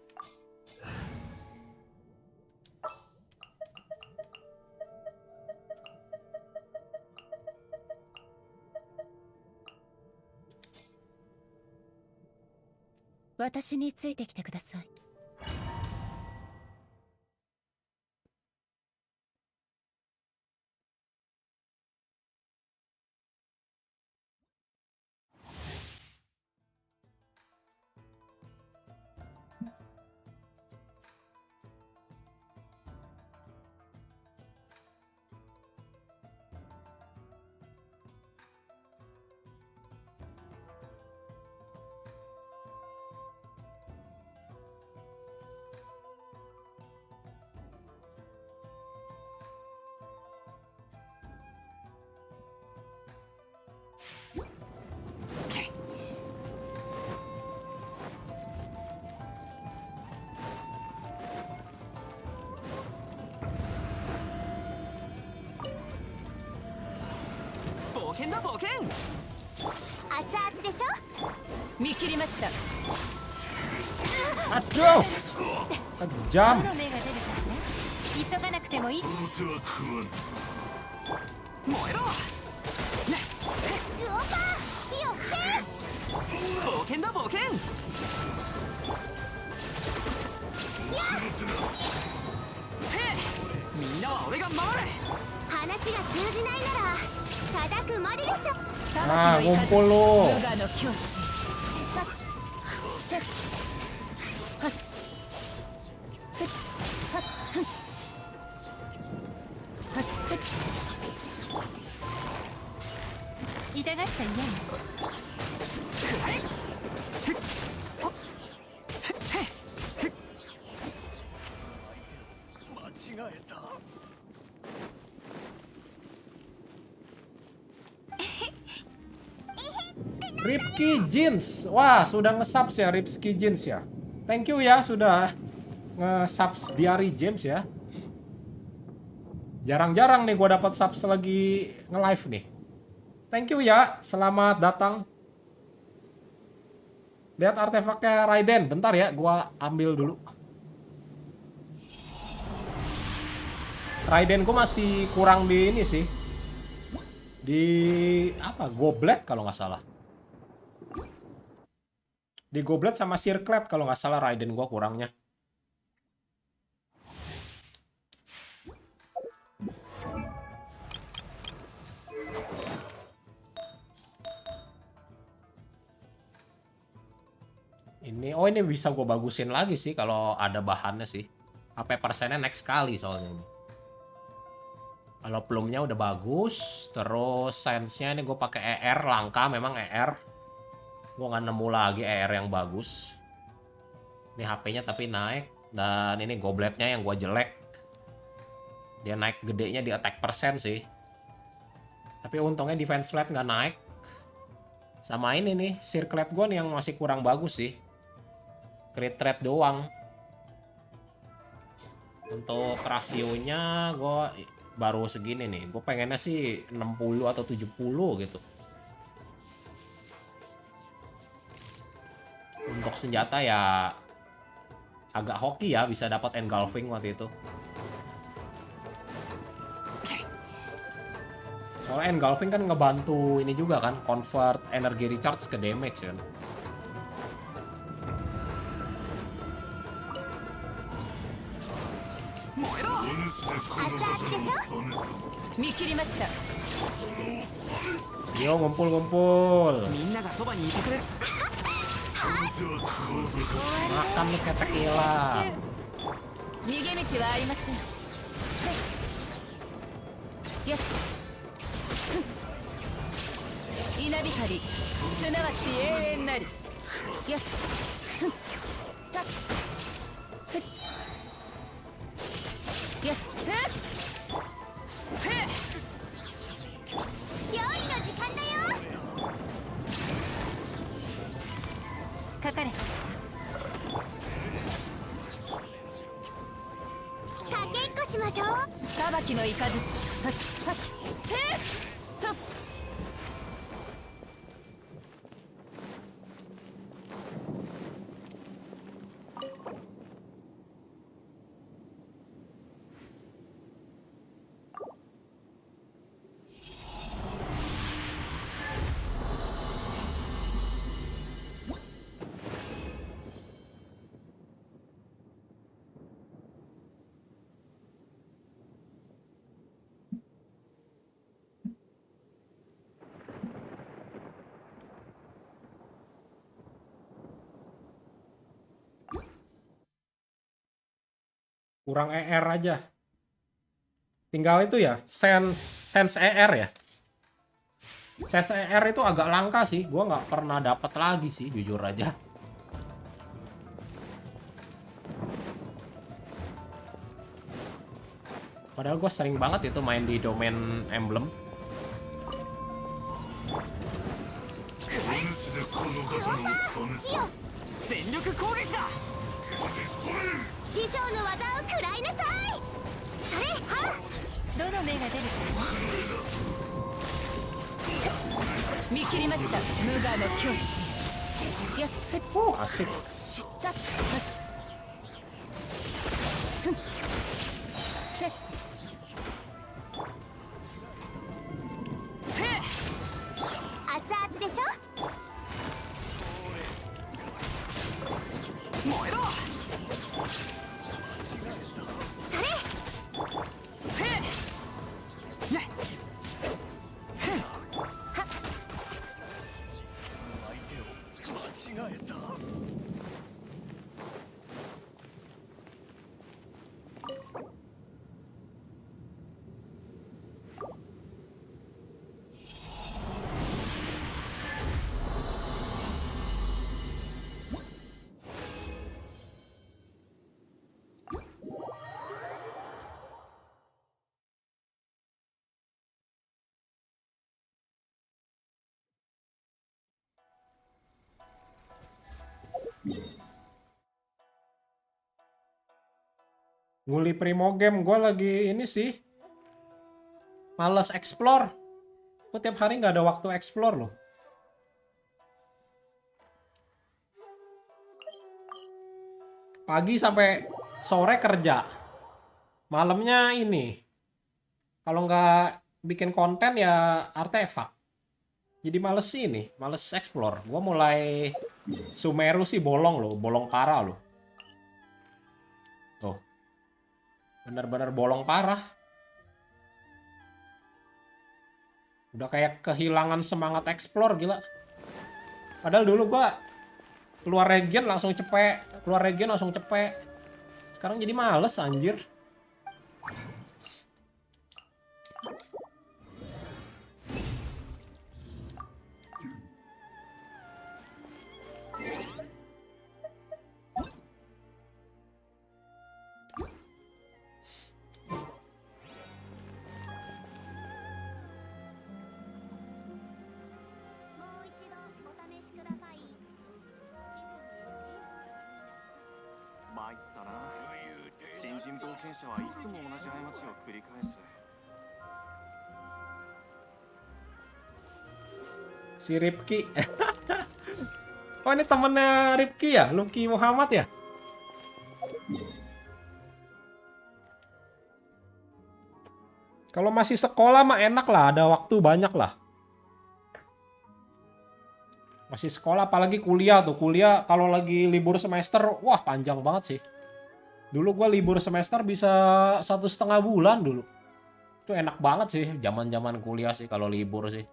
Speaker 1: Aduh, kejam.
Speaker 11: どの目が出るかしら。急がなくてもいい。
Speaker 1: Nah, ngumpul lo. Ripki Jeans. Wah, sudah nge-subs ya Ripki Jeans ya. Thank you ya sudah nge-subs Diary James ya. Jarang-jarang nih gue dapat subs lagi nge-live nih. Thank you ya, selamat datang. Lihat artefaknya Raiden, bentar ya, gue ambil dulu. Raiden gue masih kurang di ini sih. Di apa? Goblet kalau nggak salah. Di Goblet sama Circlet kalau nggak salah Raiden gue kurangnya. Ini, oh ini bisa gue bagusin lagi sih kalau ada bahannya sih. HP persennya next kali soalnya ini. Kalau plumnya udah bagus, terus sense-nya ini gue pakai ER langka memang ER. Gue nggak nemu lagi ER yang bagus. Ini HP-nya tapi naik, dan ini gobletnya yang gue jelek. Dia naik gedenya di attack persen sih. Tapi untungnya defense rate nggak naik. Sama ini nih, circlet gue nih yang masih kurang bagus sih. Crit rate doang. Untuk rasionya gue baru segini nih. Gue pengennya sih 60 atau 70 gitu. Untuk senjata ya agak hoki ya, bisa dapat engulfing waktu itu. Soalnya engulfing kan ngebantu ini juga kan, convert energi recharge ke damage kan. Yo, ngumpul-ngumpul. Makan nih kayak tequila.
Speaker 11: かかれ。
Speaker 4: かけっこしましょう。
Speaker 10: 裁きの雷。はっはっ。せーと。
Speaker 1: Kurang ER aja. Tinggal itu ya, sense ER ya. Sense ER itu agak langka sih. Gua nggak pernah dapat lagi sih, jujur aja. Padahal gue sering banget itu main di domain emblem. Asik. Nguli Primo Game, gue lagi ini sih males explore. Gue tiap hari nggak ada waktu explore loh. Pagi sampai sore kerja. Malamnya ini. Kalau nggak bikin konten ya artefak. Jadi males ini, males explore. Gue mulai Sumeru sih bolong loh, bolong parah loh. Tuh. Bener-bener bolong parah. Udah kayak kehilangan semangat explore, gila. Padahal dulu gua keluar region langsung cepet. Keluar region langsung cepet. Sekarang jadi males, anjir. Si Ripki. Oh, ini temennya Ripki ya? Lucky Muhammad ya? Kalau masih sekolah mah enak lah, ada waktu banyak lah. Masih sekolah, apalagi kuliah tuh. Kuliah kalau lagi libur semester, wah panjang banget sih. Dulu gue libur semester bisa 1,5 bulan dulu. Itu enak banget sih, zaman-zaman kuliah sih kalau libur sih.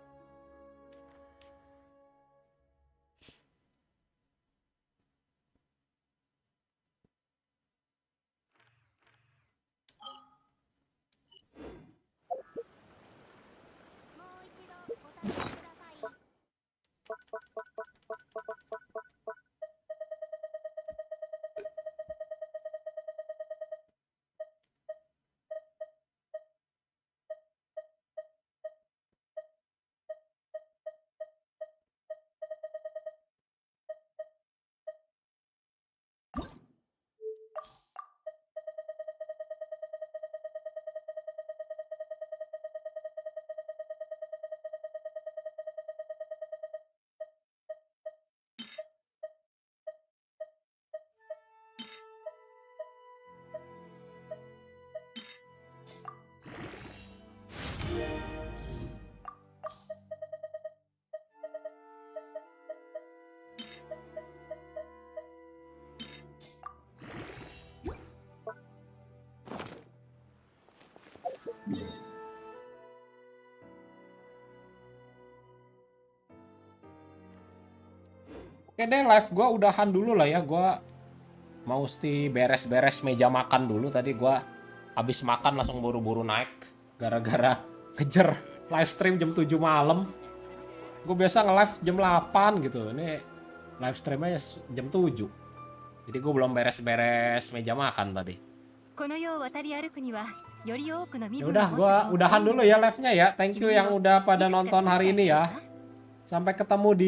Speaker 1: Oke deh, live gue udahan dulu lah ya. Gue mau mesti beres-beres meja makan dulu. Tadi gue habis makan langsung buru-buru naik. Gara-gara ngejar live stream jam 7 malam. Gue biasa nge-live jam 8 gitu. Ini live streamnya jam 7. Jadi gue belum beres-beres meja makan tadi. Ya udah, gue udahan dulu ya live-nya ya. Thank you yang udah pada nonton hari ini ya. Sampai ketemu di